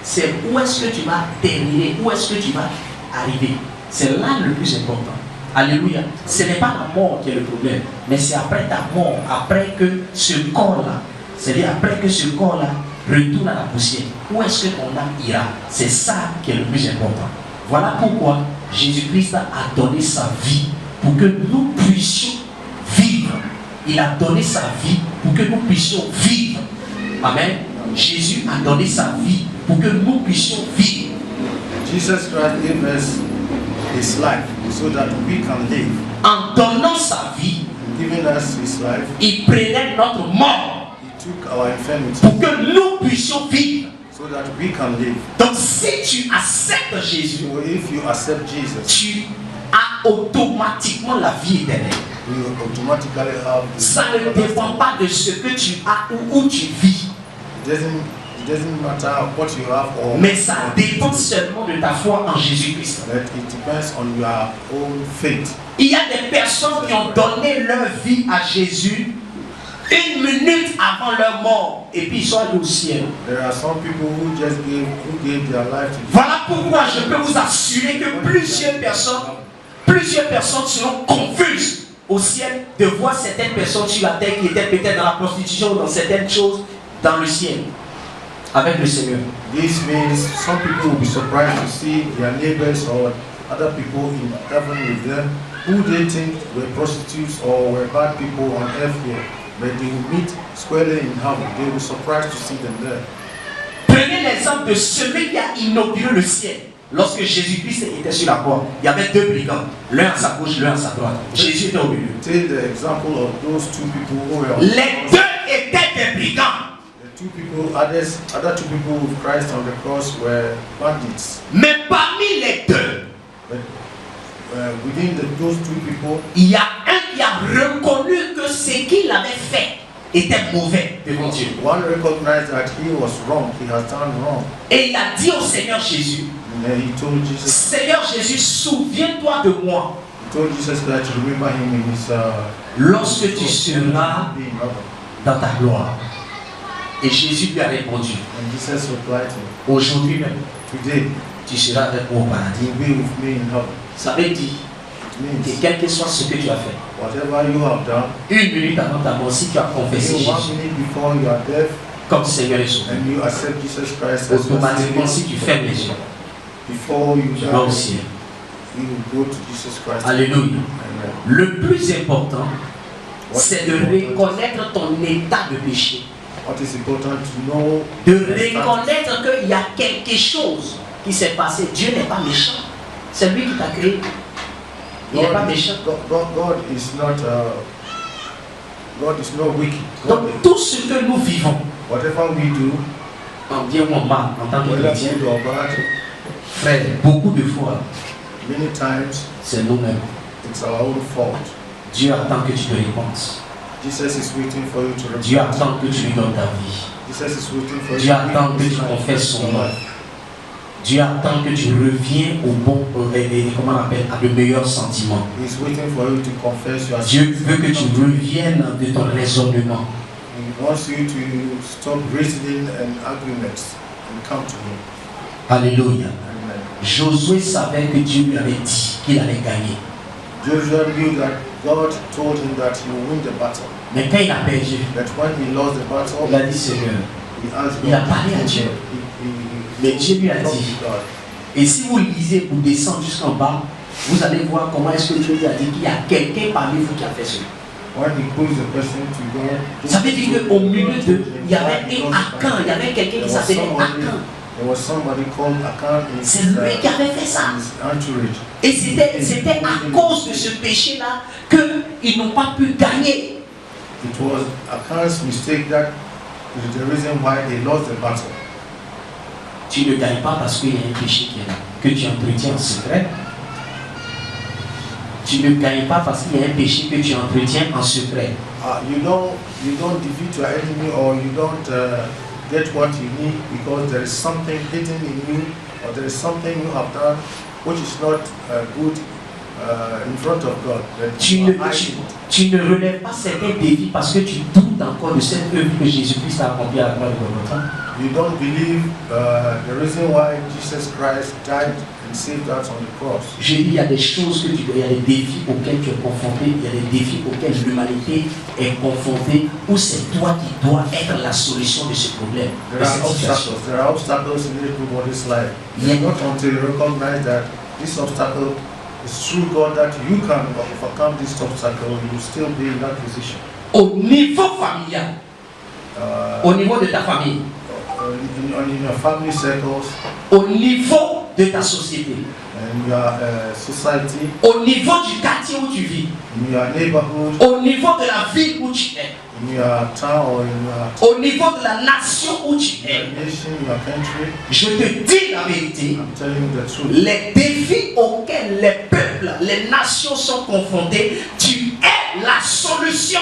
c'est où est-ce que tu vas terminer, où est-ce que tu vas arriver. C'est là le plus important. Alléluia. Ce n'est pas la mort qui est le problème, mais c'est après ta mort, après que ce corps-là, c'est-à-dire après que ce corps-là retourne à la poussière. Où est-ce que ton âme ira? C'est ça qui est le plus important. Voilà pourquoi Jésus-Christ a donné sa vie pour que nous puissions vivre. Il a donné sa vie pour que nous puissions vivre. Amen. Jésus a donné sa vie pour que nous puissions vivre. Jesus Christ gave us his life so that we can live. En donnant sa vie, Giving us his life, il prenait notre mort he took our infirmity pour que nous puissions vivre. so that we can live. Donc si tu acceptes Jésus, So if you accept Jesus, tu as automatiquement la vie éternelle. you automatically have the Ça ne dépend pas de ce que tu as ou où tu vis, It doesn't matter what you have or mais ça dépend seulement de ta foi en Jésus-Christ. but it depends on your own faith. Il y a des personnes qui ont donné leur vie à Jésus 1 minute avant leur mort et puis ils sont allés au ciel. There are some people who just gave their life to Jesus. Voilà pourquoi je peux vous assurer que plusieurs personnes seront confuses au ciel de voir certaines personnes sur la terre qui étaient peut-être dans la prostitution ou dans certaines choses dans le ciel avec le Seigneur. This means some people will be surprised to see their neighbors or other people in heaven with them who they think were prostitutes or were bad people on earth here. But they will meet squarely in heaven. They will be surprised to see them there. Prenez l'exemple de celui qui a inauguré le ciel. Lorsque Jésus-Christ était sur la croix, il y avait deux brigands, l'un à sa gauche, l'un à sa droite. Jésus était au milieu. Take the example of those two people who were on Les deux étaient des brigands. the two people, other two people with Christ on the cross were bandits. Mais parmi les deux, But within those two people, il y a un qui a reconnu que ce qu'il avait fait était mauvais devant Dieu. one recognized that he was wrong, he has done wrong. Et il a dit au Seigneur Jésus, And then he told Jesus, Seigneur Jésus, souviens-toi de moi he told Jesus that to remember him in his lorsque tu seras being heaven. dans ta gloire. Et Jésus lui a répondu, And Jesus replied to him, aujourd'hui même, today tu seras avec moi au paradis. you'll be with me in heaven. Ça veut dire It means que quel que soit ce que tu as fait, whatever you have done, 1 minute avant ta mort, si tu as confessé even 1 Jésus minute before you are dead comme Seigneur et Sauveur, and you accept Jesus Christ as your automatiquement, si Savior, tu fermes les yeux, before you tu vas au die, ciel. you will go to Jesus Christ. Alléluia. Amen. Le plus important, What c'est is de important- reconnaître ton état de péché. What is important to know De your status. reconnaître qu'il y a quelque chose qui s'est passé. Dieu n'est pas méchant. C'est lui qui t'a créé. Il n'est pas méchant. God is not wicked. Donc tout ce que nous vivons, Whatever we do, en bien ou en mal, en tant que whether chrétien, good or bad, frère, beaucoup de fois, many times c'est nous-mêmes. it's our own fault. Dieu attend que tu te répondes. Jesus is waiting for you to Dieu repent. attend que tu lui donnes ta vie. Dieu attend que tu confesses son nom. Dieu attend que tu reviennes au bon, comment on appelle, à de meilleurs sentiments. Dieu veut que tu reviennes de ton raisonnement. Alléluia. Josué savait que Dieu lui avait dit qu'il allait gagner. Joshua knew that God told him that he will win the battle. Mais quand il a perdu, That when he lost the battle, il a dit Seigneur, il a parlé à Dieu. Mais Dieu lui a dit, et si vous lisez pour descendre jusqu'en bas, vous allez voir comment est-ce que Dieu lui a dit qu'il y a quelqu'un parmi vous qui a fait cela. Ça veut dire qu'au milieu de, il y avait un Akan, il y avait quelqu'un qui s'appelait Akan. C'est lui qui avait fait ça. Et c'était à cause de ce péché-là qu'ils n'ont pas pu gagner. It was Akan's mistake that is the reason why they lost the battle. Tu ne gagnes pas parce qu'il y a un péché qui est là, que tu entretiens en secret. Tu ne gagnes pas parce qu'il y a un péché que tu entretiens en secret. You don't defeat your enemy, or you don't get what you need because there is something hidden in you, or there is something you have done which is not good in front of God. Tu ne relèves pas certains défis parce que tu doutes encore de cette œuvre que Jésus-Christ a accomplie à la croix de Golgotha. You don't believe the reason why Jesus Christ died and saved us on the cross. J'ai dit, il y a des choses que il y a des défis auxquels tu es confronté, il y a des défis auxquels l'humanité est confrontée, où c'est toi qui dois être la solution de ce problème. There are obstacles in everybody's life. It's not until you recognize that this obstacle is through God that you can overcome this obstacle, you will still be in that position. Au niveau familial, au niveau de ta famille, in your family circles, au niveau de ta société, in your society, au niveau du quartier où tu vis, in your neighborhood, au niveau de la ville où tu es, in your town or in au niveau de la nation où tu es, your country, je te dis la vérité, I'm telling you the truth. les défis auxquels les peuples, les nations sont confrontés, tu es la solution.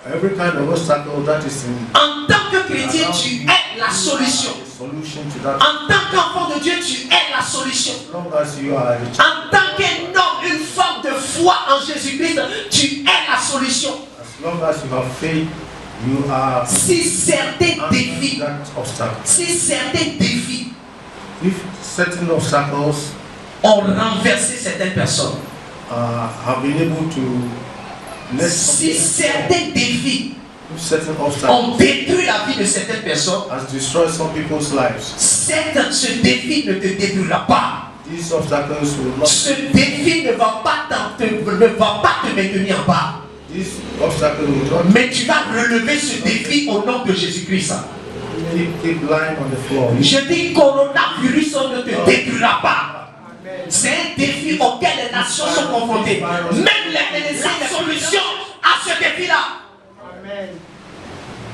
Every kind of obstacle that is in, en tant que chrétien, tu es la solution. En tant qu'enfant de Dieu, tu es la solution. En tant qu'un homme, une femme de foi en Jésus-Christ, tu es la solution. Si certains défis, ont renversé certaines personnes, si certains défis ont détruit la vie de certaines personnes, ce défi ne te détruira pas. Ce défi ne va pas te maintenir en bas. Mais tu vas relever ce défi au nom de Jésus-Christ. Je dis coronavirus ne te détruira pas. C'est un défi auquel les nations sont confrontées. Même les médecins ont solution à ce défi-là.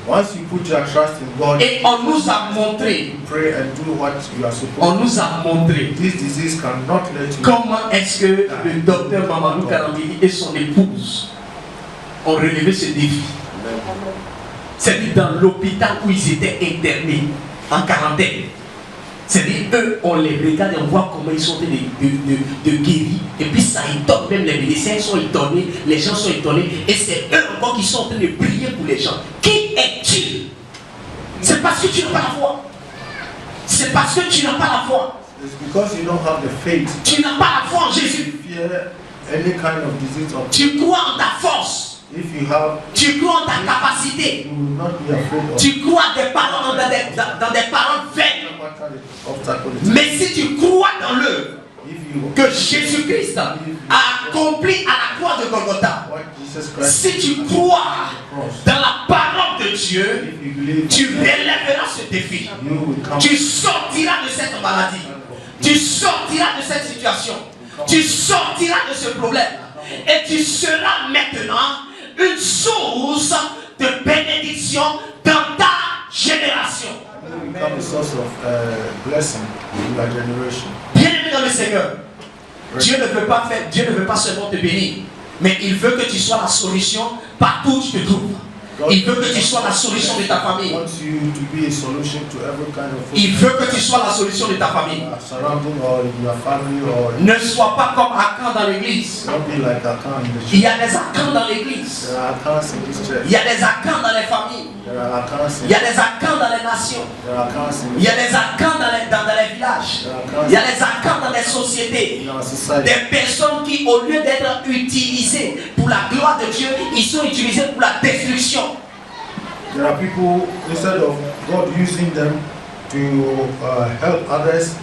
Once you put your trust in God, et on nous a montré, pray and do what you are supposed on nous a montré this disease cannot let you. Comment est-ce que le docteur Mamadou Karambili et son épouse ont relevé ce défi. C'est-à-dire dans l'hôpital où ils étaient internés en quarantaine. C'est-à-dire eux, on les regarde et on voit comment ils sont en train de guérir. Et puis ça étonne, même les médecins sont étonnés, les gens sont étonnés. Et c'est eux encore qui sont en train de prier pour les gens. Qui es-tu? C'est parce que tu n'as pas la foi. C'est parce que tu n'as pas la foi. It's because you don't have the faith. Tu n'as pas la foi en Jésus. Any kind of disease or tu crois en ta force. If you have, tu crois en ta capacité. You will not be afraid of, tu crois des paroles dans des paroles vaines. Mais si tu crois dans l'œuvre que Jésus-Christ a accompli à la croix de Golgotha, si tu crois dans la parole de Dieu, tu relèveras ce défi. Tu sortiras de cette maladie. Tu sortiras de cette situation. Tu sortiras de ce problème. Et tu seras maintenant une source de bénédiction dans ta génération. Bien-aimé dans le Seigneur, Dieu ne veut pas seulement te bénir, mais il veut que tu sois la solution partout où tu te trouves. Il veut que tu sois la solution de ta famille. wants you to be a solution to every kind of Il veut que tu sois la solution de ta famille. surrounding or in your family or Ne sois pas comme Akan dans l'église. don't be like Akan in the Il church. y a des Akans dans l'église. There are Akans in this church. Il y a des Akans dans les familles. There are Akans Il y in a des Akans dans les nations. there are Akans in Il y a des Akans dans les villages. Il y a des Akans dans les sociétés. in our society. Des personnes qui, au lieu d'être utilisées pour la gloire de Dieu, ils sont utilisés pour la destruction. There are people, instead of God using them to help others,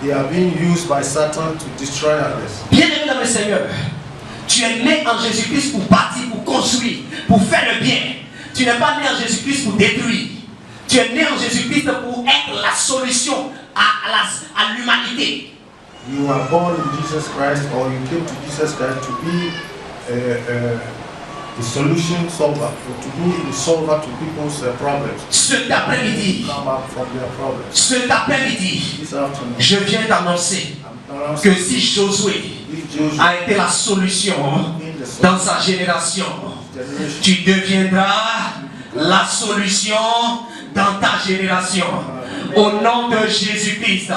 they are being used by Satan to destroy others. Bien-aimé dans le Seigneur, tu es né en Jésus-Christ pour bâtir, pour construire, pour faire le bien. Tu n'es pas né en Jésus-Christ pour détruire. Tu es né en Jésus-Christ pour être la solution à l'humanité. You are born in Jesus Christ, or you came to Jesus Christ to be the solution solver, to be the solver to people's problems. Cet après-midi, Come up from their problems. cet après-midi, This afternoon, je viens d'annoncer I'm announcing que si Josué if Joshua a été la solution in the dans sa génération, generation, tu deviendras la solution dans ta génération. Au nom de Jésus-Christ,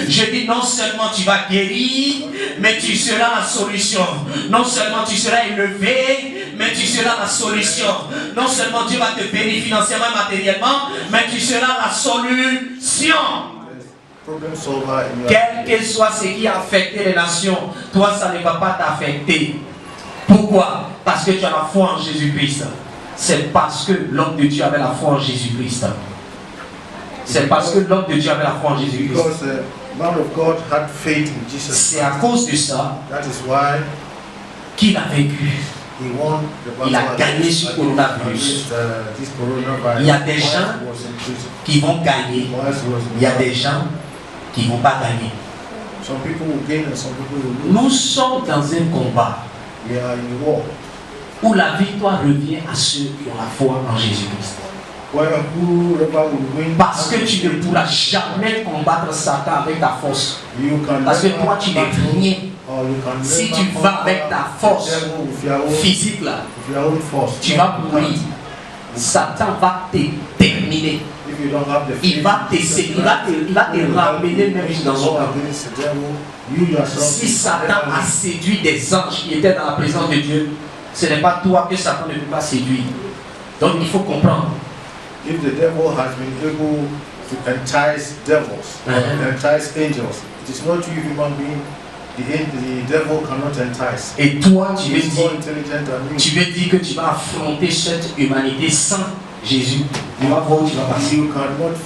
je dis non seulement tu vas guérir, mais tu seras la solution. Non seulement tu seras élevé, mais tu seras la solution. Non seulement Dieu va te bénir financièrement et matériellement, mais tu seras la solution. problem solver in your Quel que soit ce qui a affecté les nations, toi ça ne va pas t'affecter. Pourquoi? Parce que tu as la foi en Jésus-Christ. C'est parce que l'homme de Dieu avait la foi en Jésus-Christ. C'est parce que l'homme de Dieu avait la foi en Jésus-Christ. Because man of God had faith in Jesus. C'est à cause de ça That is why qu'il a vécu. he won the battle Il a gagné against- ce coronavirus. against, this coronavirus. Il y a des Whilst gens he was in prison. qui vont gagner. Whilst he was in Il y a prison. des gens qui ne vont pas gagner. Some people will gain and some people will lose. Nous sommes dans un combat We are in war où la victoire revient à ceux qui ont la foi en Jésus-Christ. where whoever will win. Parce que tu ne pourras jamais combattre Satan avec ta force. You can Parce que never toi, tu n'es battle, rien. or you can Si never tu vas conquer avec ta the force devil with your own- physique là, with your own force. tu vas mourir. Satan va te terminer. If you don't have the Il faith va in te, Jesus il va te, Christ, il va te you will ramener même help dans son war camp. against the devil. You yourself Si will Satan never a séduit des anges qui étaient dans la présence de Dieu, ce n'est pas toi que Satan ne peut pas séduire. Donc il faut comprendre. If the devil has been able to entice devils, entice angels, it is not you human being. The devil cannot entice. Et toi, tu He veux is more dire, intelligent than you. tu veux dire que tu vas affronter cette humanité sans Jésus. Tu vas voir où tu vas passer. You cannot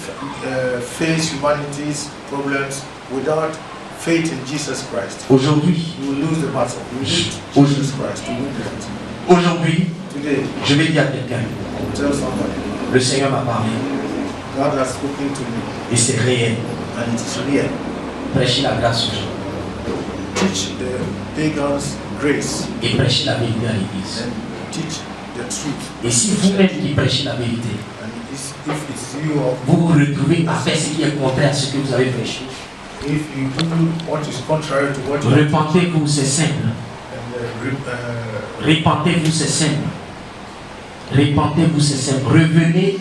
face humanity's problems without faith in Jesus Christ. Aujourd'hui, You will lose the battle. You need Aujourd'hui. Jesus Christ to win the battle. aujourd'hui, Today, je vais dire à quelqu'un, tell somebody, le Seigneur m'a parlé God has spoken to me, et c'est réel. and it is real. Prêchez la grâce aux gens Teach the pagans grace et prêchez la vérité à l'église. and teach the truth. Et si vous-même qui prêchez la vérité, And if it's you, or vous vous retrouvez à faire ce qui est contraire à ce que vous avez prêché, if you do what is contrary to what you repentez-vous, c'est simple. Repentez-vous, c'est simple. Repentez-vous, c'est simple. Revenez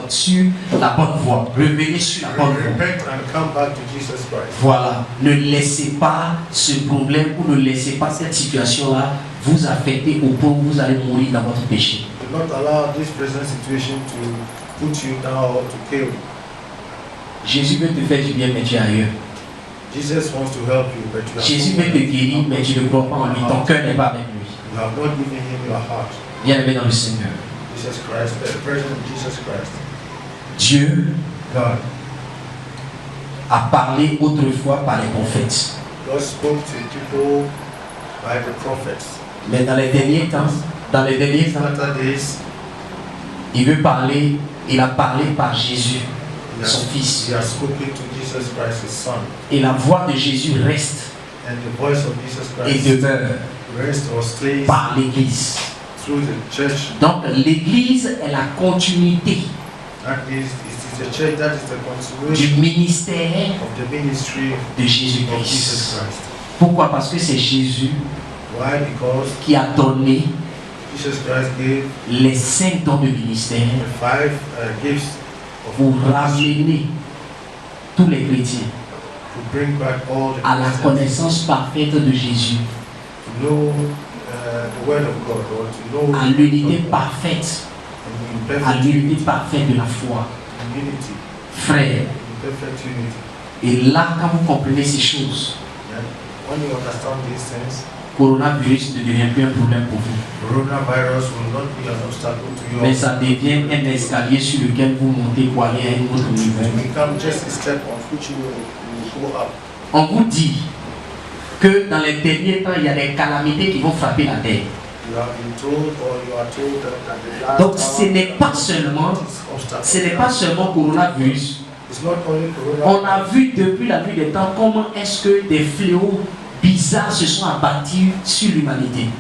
sur la bonne voie. Revenez sur la bonne voie. repent and come back to Jesus Christ. Voilà. Ne laissez pas ce problème ou ne laissez pas cette situation-là vous affecter au point où vous allez mourir dans votre péché. Do not allow this present situation to put you down or to kill you. Jésus veut te faire du bien, mais tu es ailleurs. Jesus wants to help you, but you have Jésus veut te guérir, mais tu ne crois pas en lui. Ton cœur n'est pas avec lui. You have not given him your heart. Bien-aimé dans le Seigneur. Jesus Christ, the present Jesus Christ. Dieu God. a parlé autrefois par les prophètes. God spoke to people by the prophets. Mais dans les derniers temps, Latter days, il a parlé par Jésus, son Fils. he has spoken to Jesus Christ, his Son. Et la voix de Jésus reste And the voice of Jesus et Christ demeure rests or stays par l'Église. through the church. Donc l'Église est la continuité That is, it is the church that is the du continuation ministère of the ministry de of Jesus Jésus-Christ. Christ. Pourquoi? Parce que c'est Jésus Why? Because qui a donné Jesus Christ gave les 5 dons de ministère the 5 gifts pour ramener tous les chrétiens to bring back all the à la Christians connaissance parfaite de Jésus, to know the word of God, or to know à l'unité parfaite, in à perfect l'unité parfaite de la foi. unity, Frère, in perfect unity. et là, quand vous comprenez ces choses, And when you understand these things, coronavirus ne devient plus un problème pour vous, coronavirus will not be an obstacle to you. mais ça devient un escalier sur lequel vous montez pour aller à un autre niveau. It become just a step on which you will go up. On vous dit que dans les derniers temps, il y a des calamités qui vont frapper la terre. You have been told, or you are told that the last Donc ce n'est pas seulement coronavirus. It's not only On a coronavirus. vu depuis la nuit des temps comment est-ce que des fléaux bizarres se sont abattus sur l'humanité.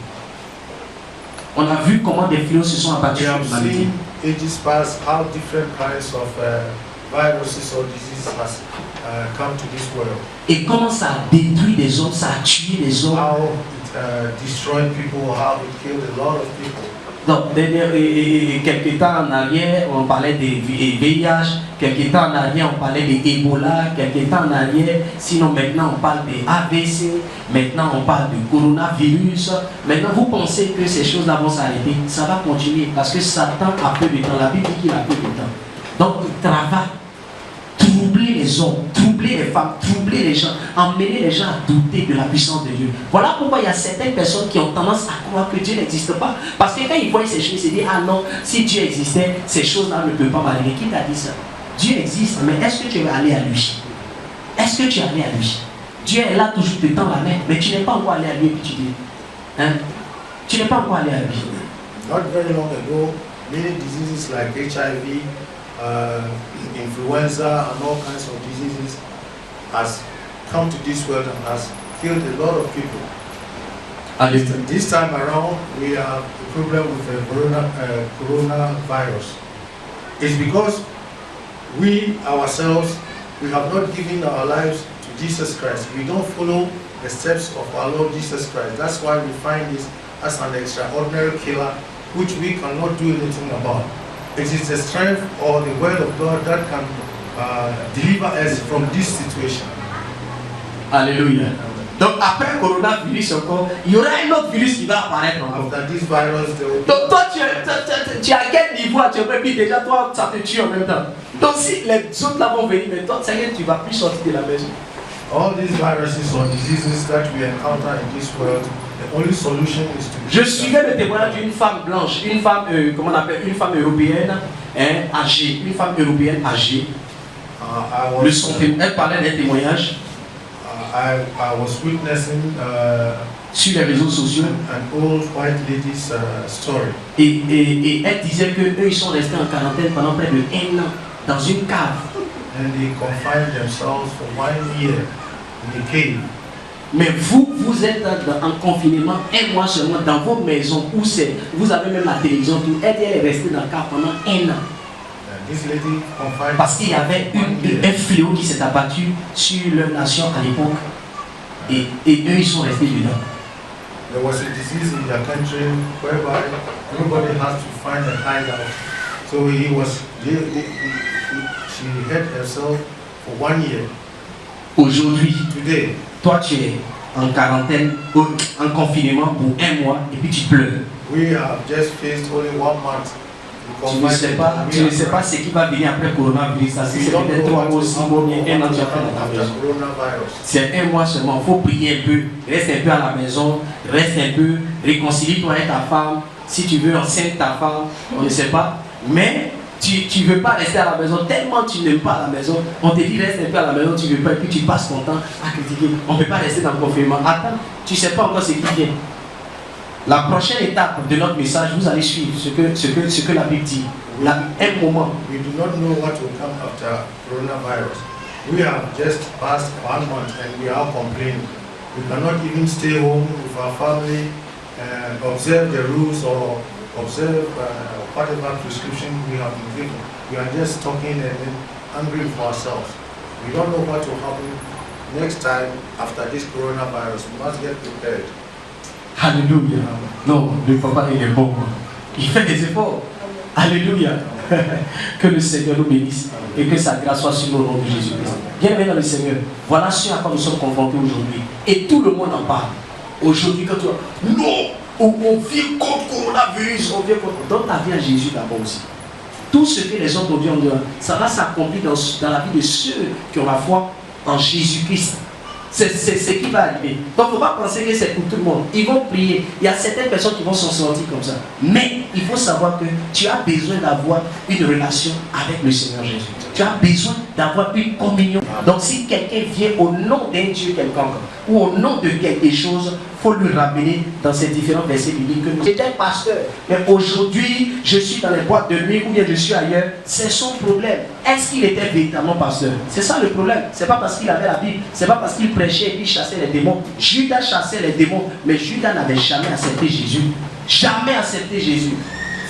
On a vu comment des fléaux se sont abattus We sur have l'humanité. seen ages past how different kinds of viruses or diseases has come to this world. Et comment ça a détruit des hommes, ça a tué des hommes. How it destroyed people, how it killed a lot of people. Donc, quelques temps en arrière, on parlait des VIH, quelques temps en arrière, on parlait des Ebola, quelques temps en arrière, sinon maintenant on parle des AVC, maintenant on parle du coronavirus. Maintenant, vous pensez que ces choses-là vont s'arrêter? Ça va continuer parce que Satan a peu de temps. La Bible dit qu'il a peu de temps. Donc, il travaille, troubler les hommes, troubler les femmes, troubler les gens, emmener les gens à douter de la puissance de Dieu. Voilà pourquoi il y a certaines personnes qui ont tendance à croire que Dieu n'existe pas. Parce que quand ils voient ces choses, ils se disent, ah non, si Dieu existait, ces choses-là ne peuvent pas m'arriver. Qui t'a dit ça? Dieu existe, mais est-ce que tu es allé à lui? Est-ce que tu es allé à lui? Dieu est là toujours te tend la main, mais tu n'es pas encore allé à lui et puis tu dis, hein? Tu n'es pas encore allé à lui. Not very long ago, many diseases like HIV, influenza, and all kinds of diseases has come to this world and has killed a lot of people. This time around, we have a problem with the coronavirus. It's because we ourselves, we have not given our lives to Jesus Christ. We don't follow the steps of our Lord Jesus Christ. That's why we find this as an extraordinary killer, which we cannot do anything about. It is the strength or the word of God that can deliver us from this situation. Alléluia. Donc après le coronavirus encore, il y aura un autre virus qui va apparaître encore. After this virus, there will be... Donc toi tu es à quel niveau actuellement, puis déjà toi ça te tue en même temps. Donc si les autres là vont venir, mais toi tu vas plus sortir de la maison. All these viruses or diseases that we encounter in this world, the only solution is to... Je suivais le témoignage d'une femme blanche, une femme, comment on appelle, une femme européenne, hein, âgée, une femme européenne âgée. Elle parlait d'un témoignage. I was witnessing sur les réseaux sociaux an old white lady's story. Et elle disait que eux ils sont restés en quarantaine pendant près de 1 an dans une cave. And they confined themselves for 1 year in a cave. Mais vous êtes en confinement 1 mois seulement dans vos maisons où vous avez même la télévision, tout. Elle est restée dans le cave pendant 1 an. This lady confined parce qu'il y avait un fléau qui s'est abattu sur leur nation à l'époque et eux ils sont restés dedans. There was a disease in their country whereby everybody has to find a hideout. So she hid herself for 1 year. Aujourd'hui, today, toi tu es en quarantaine, en confinement pour 1 mois et puis tu pleures. We have just faced only 1 month. Tu ne sais pas ce qui va venir après le coronavirus. Si c'est peut-être 3 mois, 6 mois, bien 1 an, tu vas faire dans ta maison. C'est 1 mois seulement. Il faut prier un peu. Reste un peu à la maison. Reste un peu. Réconcilie-toi avec ta femme. Si tu veux, enceinte ta femme. On ne sait pas. Mais tu ne veux pas rester à la maison. Tellement tu n'aimes pas la maison. On te dit reste un peu à la maison. Tu ne veux pas. Et puis tu passes ton temps à critiquer. On ne peut pas rester dans le confinement. Attends. Tu ne sais pas encore ce qui vient. La prochaine étape de notre message, vous allez suivre ce que la Bible dit. Un moment. We do not know what will come after coronavirus. We have just passed 1 month and we are complaining. We cannot even stay home with our family and observe the rules or observe whatever prescription we have been given. We are just talking and angry for ourselves. We don't know what will happen next time after this coronavirus. We must get prepared. Alléluia. Non, le papa il est bon. Il fait des efforts. Alléluia. Que le Seigneur nous bénisse et que sa grâce soit sur nous au nom de Jésus-Christ. Bien-aimé dans le Seigneur, voilà ce à quoi nous sommes confrontés aujourd'hui. Et tout le monde en parle. Aujourd'hui, quand tu vas, non, on vit contre coronavirus, on vit contre. Donne ta vie à Jésus d'abord aussi. Tout ce que les autres ont dit en dehors, ça va s'accomplir dans la vie de ceux qui ont la foi en Jésus-Christ. C'est ce qui va arriver. Donc, il ne faut pas penser que c'est pour tout le monde. Ils vont prier. Il y a certaines personnes qui vont s'en sortir comme ça. Mais il faut savoir que tu as besoin d'avoir une relation avec le Seigneur Jésus. Tu as besoin d'avoir une communion. Donc, si quelqu'un vient au nom d'un Dieu quelconque ou au nom de quelque chose, il faut lui ramener dans ces différents versets bibliques. J'étais pasteur, mais aujourd'hui, je suis dans les boîtes de nuit ou bien je suis ailleurs. C'est son problème. Est-ce qu'il était véritablement pasteur? C'est ça le problème. C'est pas parce qu'il avait la Bible, c'est pas parce qu'il prêchait et qu'il chassait les démons. Judas chassait les démons, mais Judas n'avait jamais accepté Jésus. Jamais accepté Jésus.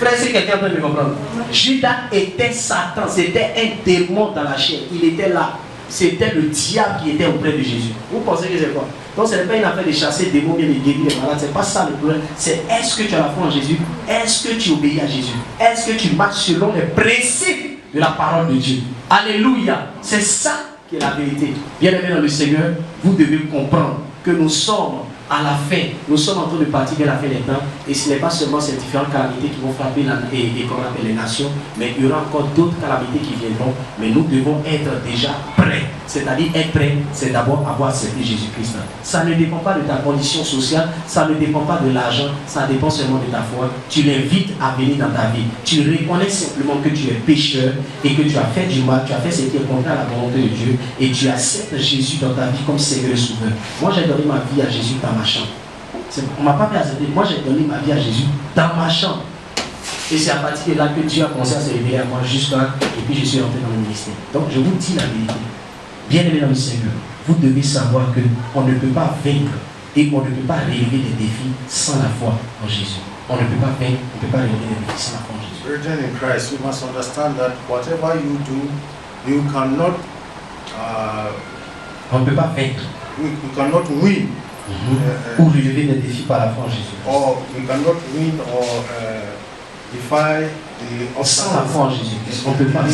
Frère, si quelqu'un peut me comprendre. Judas était Satan, c'était un démon dans la chair. Il était là. C'était le diable qui était auprès de Jésus. Vous pensez que c'est quoi? Donc ce n'est pas une affaire de chasser des démons, bien de guérir les malades. Ce n'est pas ça le problème. C'est est-ce que tu as la foi en Jésus? Est-ce que tu obéis à Jésus? Est-ce que tu marches selon les principes de la parole de Dieu? Alléluia. C'est ça qui est la vérité. Bien-aimés dans le Seigneur, vous devez comprendre que nous sommes à la fin, nous sommes en train de partir vers la fin des temps, et ce n'est pas seulement ces différentes calamités qui vont frapper qu'on appelle les nations, mais il y aura encore d'autres calamités qui viendront, mais nous devons être déjà prêts. C'est-à-dire être prêt, c'est d'abord avoir accepté Jésus-Christ. Ça ne dépend pas de ta condition sociale, ça ne dépend pas de l'argent, ça dépend seulement de ta foi. Tu l'invites à venir dans ta vie. Tu reconnais simplement que tu es pécheur et que tu as fait du mal, tu as fait ce qui est contraire à la volonté de Dieu et tu acceptes Jésus dans ta vie comme Seigneur et Sauveur. Moi, j'ai donné ma vie à Jésus dans ma chambre. On ne m'a pas fait accepter. Moi, j'ai donné ma vie à Jésus dans ma chambre. Et c'est à partir de là que Dieu a commencé à se révéler à moi jusqu'à... Et puis je suis entré dans le ministère. Donc, je vous dis la vérité. Bien-aimés dans le Seigneur, vous devez savoir qu'on ne peut pas vaincre et qu'on ne peut pas relever des défis sans la foi en Jésus. On ne peut pas vaincre, on ne peut pas relever des défis sans la foi en Jésus. Brethren in Christ, you must understand that whatever you do, you cannot on ne peut pas vaincre. You cannot win. Ou relever des défis par la foi en Jésus. Or you cannot win or defy the sans la foi en Jésus. On ne peut pas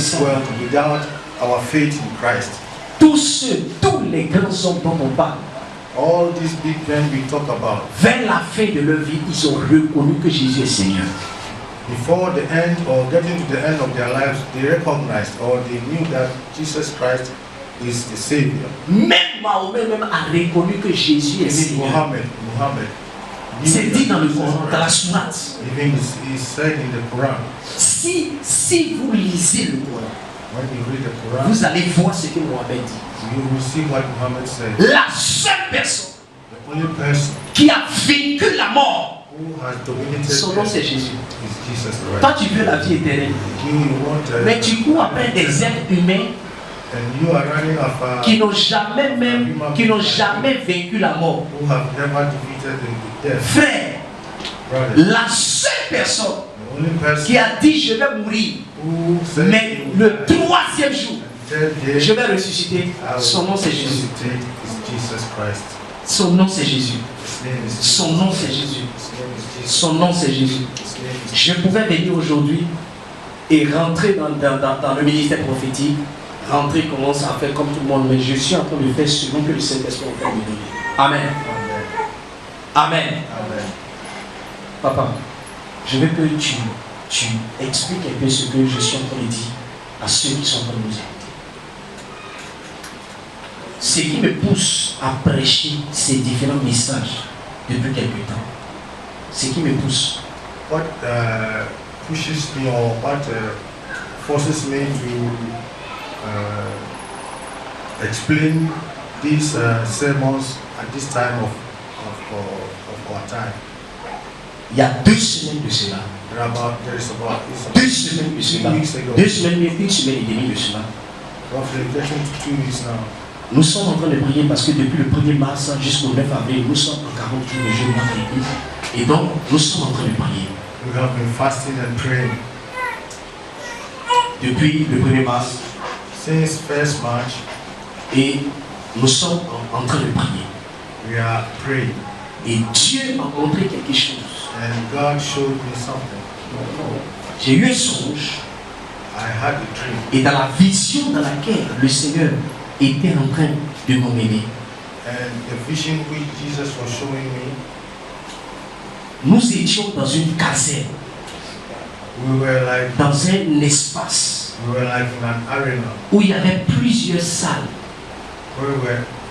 without our faith in Christ. Tous les grands hommes dont on parle, all these big men we talk about, vers la fin de leur vie, ils ont reconnu que Jésus est Seigneur. Before the end or getting to the end of their lives, they recognized or they knew that Jesus Christ is the Savior. Même Mahomet même a reconnu que Jésus est Seigneur. Muhammad. C'est dit dans le Coran, dans la sourate. Even he said in the Quran. Si vous lisez le Coran, when you read the Quran, vous allez voir ce que Mohammed dit. You will see what Muhammad said. La seule personne the only person qui a vaincu la mort, who has dominated son nom c'est Jésus. is Jesus Christ. Toi tu veux la vie éternelle, mais tu cours après des êtres humains and you are running after qui n'ont jamais vaincu la mort. Who have never defeated the death. Frère, brother, la seule personne qui a dit je vais mourir, mais le troisième jour je vais ressusciter, son nom c'est Jésus. Son nom c'est Jésus. Son nom c'est Jésus. Son nom c'est Jésus. Je pouvais venir aujourd'hui et rentrer dans le ministère prophétique, rentrer, commencer à faire comme tout le monde, mais je suis en train de faire selon que le Saint-Esprit est en train de me donner. Amen. Amen. Amen. Papa, je veux que tu expliques un peu ce que je suis en train de dire à ceux qui sont en train de nous écouter. Ce qui me pousse à prêcher ces différents messages depuis quelque temps, ce qui me pousse. What pushes me or what forces me to explain these sermons at this time of our time? Il y a 2 semaines de cela. 2 semaines de cela. 2 semaines, une semaine et demie de cela. Roughly getting to 2 weeks now. Nous sommes en train de prier parce que depuis le 1er mars jusqu'au 9 avril, nous sommes en 40 jours de jeûne dans l'église. Et donc, nous sommes en train de prier. We have been fasting and praying. Depuis le 1er mars. Since 1st March. Et nous sommes en train de prier. We are praying. Et Dieu m'a montré quelque chose. And God showed me something. J'ai eu un songe. I had a dream. Et dans la vision dans laquelle le Seigneur était en train de m'emmener, And the vision which Jesus was showing me, nous étions dans une caserne, we were like dans un espace in an arena où il y avait plusieurs salles.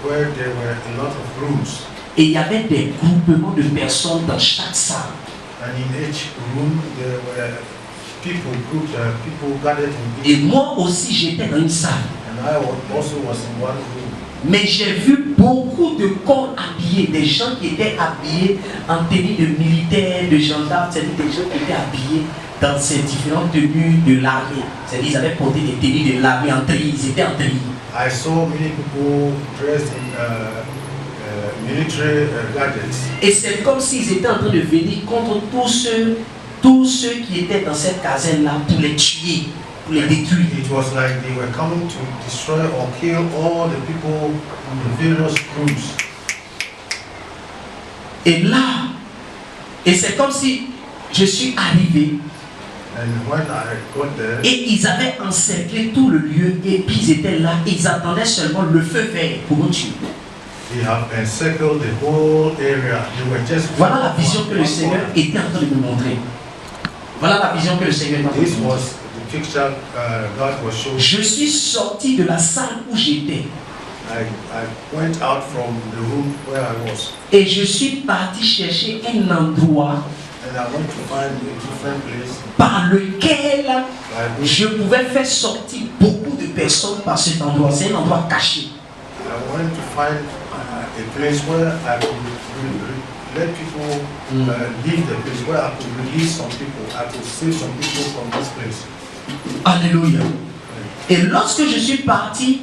where there were a lot of rooms. Et il y avait des groupements de personnes dans chaque salle. And in each room there were people gathered in Et each. moi aussi j'étais dans une salle. And I also was in one room. Mais j'ai vu beaucoup de corps habillés, des gens qui étaient habillés en tenue de militaires, de gendarmes, c'est-à-dire des gens qui étaient habillés dans ces différentes tenues de l'armée. C'est-à-dire qu'ils avaient porté des tenues de l'armée en tri, ils étaient en tri. I saw many people dressed in military gadgets. Et c'est comme s'ils étaient en train de venir contre tous ceux qui étaient dans cette caserne-là pour les tuer, pour les détruire. It was like they were coming to destroy or kill all the people in the various rooms. Et là, et c'est comme si je suis arrivé. And when I got there, Et ils avaient encerclé tout le lieu et puis ils étaient là, ils attendaient seulement le feu vert pour nous tuer. they have encircled the whole area. They were just. Voilà la vision que le Seigneur était en train de me montrer. Voilà la vision que le Seigneur était en train de This me montrer. was the picture God was showing. Je suis sorti de la salle où j'étais I went out from the room where I was, et je suis parti chercher un endroit and I went to find a different place par lequel by which je pouvais faire sortir beaucoup de personnes par cet endroit. C'est un endroit caché. I went to find a place where I could let people leave the place, where I could release some people, I could save some people from this place. Alléluia. Et lorsque je suis parti,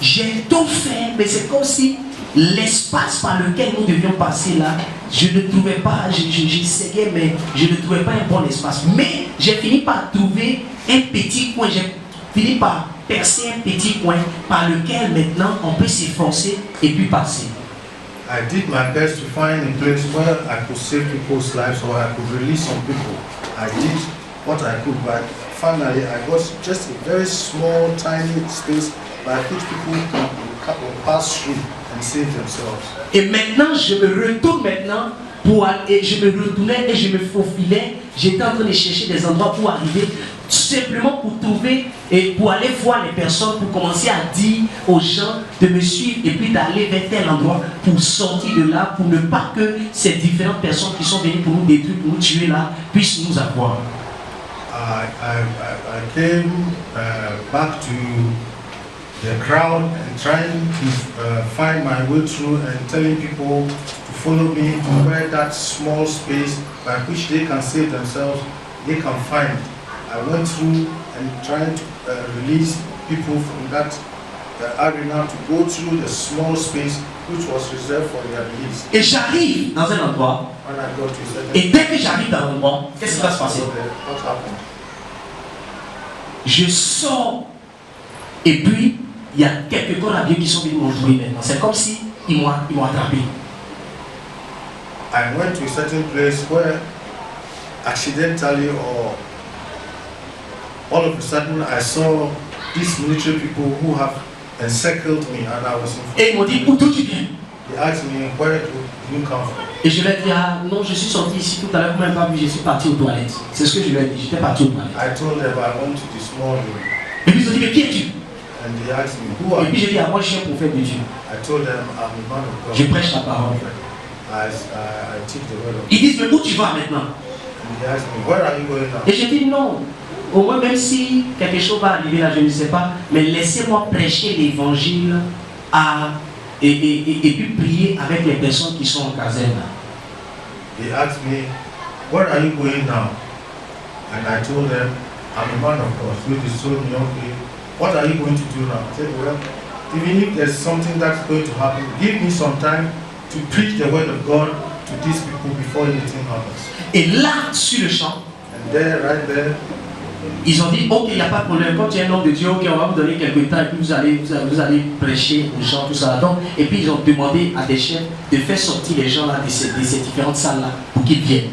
j'ai tout fait, mais c'est comme si l'espace par lequel nous devions passer là, je ne trouvais pas, j'essayais, mais je ne trouvais pas un bon espace. Mais j'ai fini par trouver un petit coin, j'ai fini par percer un petit coin par lequel maintenant on peut s'efforcer et puis passer. I did my best to find a place where I could save people's lives or I could release some people. I did what I could, but finally I got just a very small, tiny space by which people could pass through and save themselves. Et maintenant, je me retourne maintenant pour aller, je me retournais et je me faufilais. J'étais en train de chercher des endroits pour arriver, tout simplement pour trouver et pour aller voir les personnes, pour commencer à dire aux gens de me suivre et puis d'aller vers tel endroit pour sortir de là, pour ne pas que ces différentes personnes qui sont venues pour nous détruire, pour nous tuer là, puissent nous avoir. I came back to the crowd and trying to find my way through and telling people to follow me to where that small space by which they can save themselves, they can find. I went through and trying to release people from that arena to go through the small space which was reserved for their release. Et j'arrive dans un endroit, When I got to a certain et dès que j'arrive dans l'endroit, qu'est-ce qui va se passer? What happened? Je sors, et puis il y a quelques corps habillés qui sont venus m'entourer maintenant. C'est comme si ils m'ont attrapé. I went to a certain place where accidentally or all of a sudden I saw these military people who have encircled me and I was in front. Et ils m'ont dit, où tu viens? They asked me, where do you come from? Et je leur ai dit, ah non, je suis sorti ici tout à l'heure, vous m'avez pas vu, je suis parti aux toilettes. C'est ce que je leur ai dit, j'étais parti aux toilettes. I told them I went to the small room Et puis ils ont dit, mais qui es-tu? and they asked me, who are Et puis you? j'ai dit, ah moi je suis un prophète de Dieu. I told them I'm a man of God. Je prêche la parole. I teach the word of God. Ils disent, mais où tu vas maintenant? And they asked me, where are you going now? Et j'ai dit, non. Au moins, même si quelque chose va arriver là, je ne sais pas, mais laissez-moi prêcher l'évangile et puis prier avec les personnes qui sont en caserne. They asked me, where are you going now? And I told them, I'm a man of God. So they told me, okay, what are you going to do now? I said, well, even if there's something that's going to happen, give me some time to preach the word of God to these people before anything happens. Et là, sur le champ, And there, right there, Ils ont dit, ok, il n'y a pas de problème, quand tu es un homme de Dieu, ok, on va vous donner quelques temps et puis vous allez prêcher aux gens, tout ça. Donc, et puis ils ont demandé à des chefs de faire sortir les gens là de ces différentes salles là pour qu'ils viennent.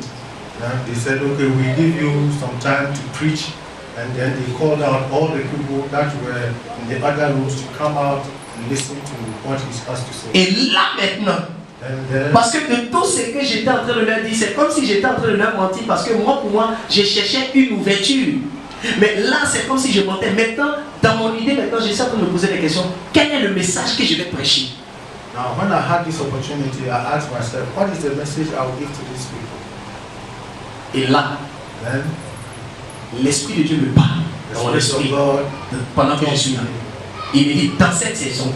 And they said, okay, we give you some time to preach. And then they called out all the people that were in the other rooms to come out and listen to what he has to say. Et là maintenant, parce que de tout ce que j'étais en train de leur dire, c'est comme si j'étais en train de leur mentir, parce que moi, pour moi, je cherchais une ouverture. Mais là, c'est comme si je mentais. Maintenant, dans mon idée, maintenant, j'essaie de me poser des questions. Quel est le message que je vais prêcher? Now, when I had this opportunity, I asked myself, what is the message I will give to these people? Et là, Then, l'Esprit de Dieu me parle dans mon the Spirit esprit of God pendant que je suis là. Il me dit, dans cette saison,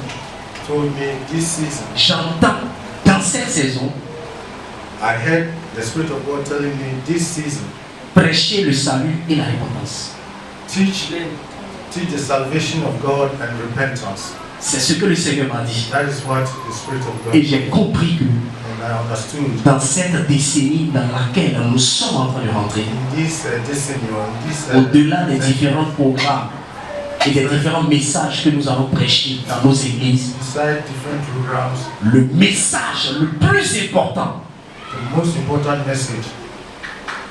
told me this season, j'entends, dans cette saison, I heard the Spirit of God telling me this season, prêcher le salut et la repentance. teach the salvation of God and repentance. C'est ce que le Seigneur m'a dit. That is what the Spirit of God Et j'ai compris que and I understood dans cette décennie dans laquelle nous sommes en train de rentrer, in this destiny or in this au-delà des différents programmes et des différents messages que nous allons prêcher dans nos églises, beside different programs, le message le plus important the most important message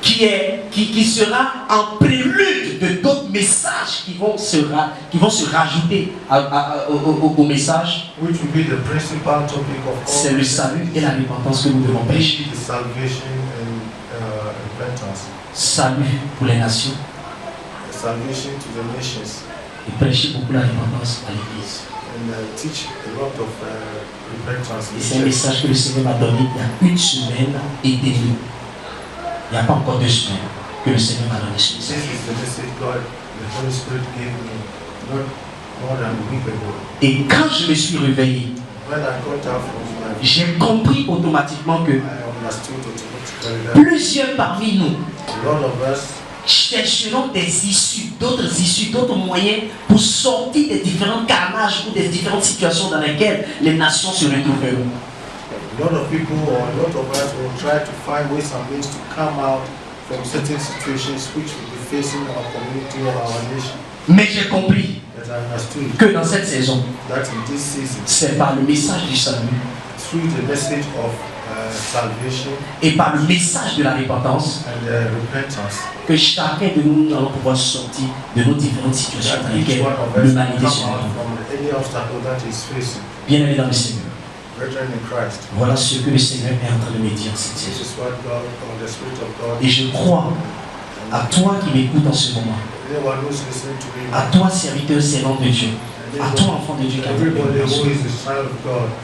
qui sera en prélude de d'autres messages qui vont se rajouter au message, which will be the principal topic of all, c'est le salut et la repentance que nous devons prêcher. the salvation and repentance, Salut pour les nations the salvation to the nations, et prêcher beaucoup la repentance à l'église. and teach a lot of repentance in Et the c'est un church. message que le Seigneur m'a donné il y a une semaine et demie. Il n'y a pas encore 2 semaines que le Seigneur m'a donné ce This message. is the message God, the Holy Spirit gave me not more than a week ago. Et quand je me suis réveillé, When I got out from my j'ai compris automatiquement que I understood automatically that plusieurs parmi nous a lot of us chercheront des issues, d'autres moyens pour sortir des différents carnages ou des différentes situations dans lesquelles les nations se retrouveront. a lot of people or a lot of us will try to find ways and means to come out from certain situations which will be facing our community or our nation. Mais j'ai compris But I understood que dans cette saison, that in this season, c'est par le message du salut through the message of salvation et par le message de la repentance and repentance, que chacun de nous allons pouvoir sortir de nos différentes situations that dans each lesquelles one of us will l'humanité se come out retrouve. from any obstacle that is facing. Bien-aimés dans le Seigneur, Brethren in Christ, voilà ce que le Seigneur est en train de me dire cette this saison. is what God or the Spirit of God, Et je crois à toi qui m'écoutes en ce moment, anyone who's listening to me, à toi serviteur, servant de Dieu, à toi enfant de Dieu qui a everybody été who is the child of God,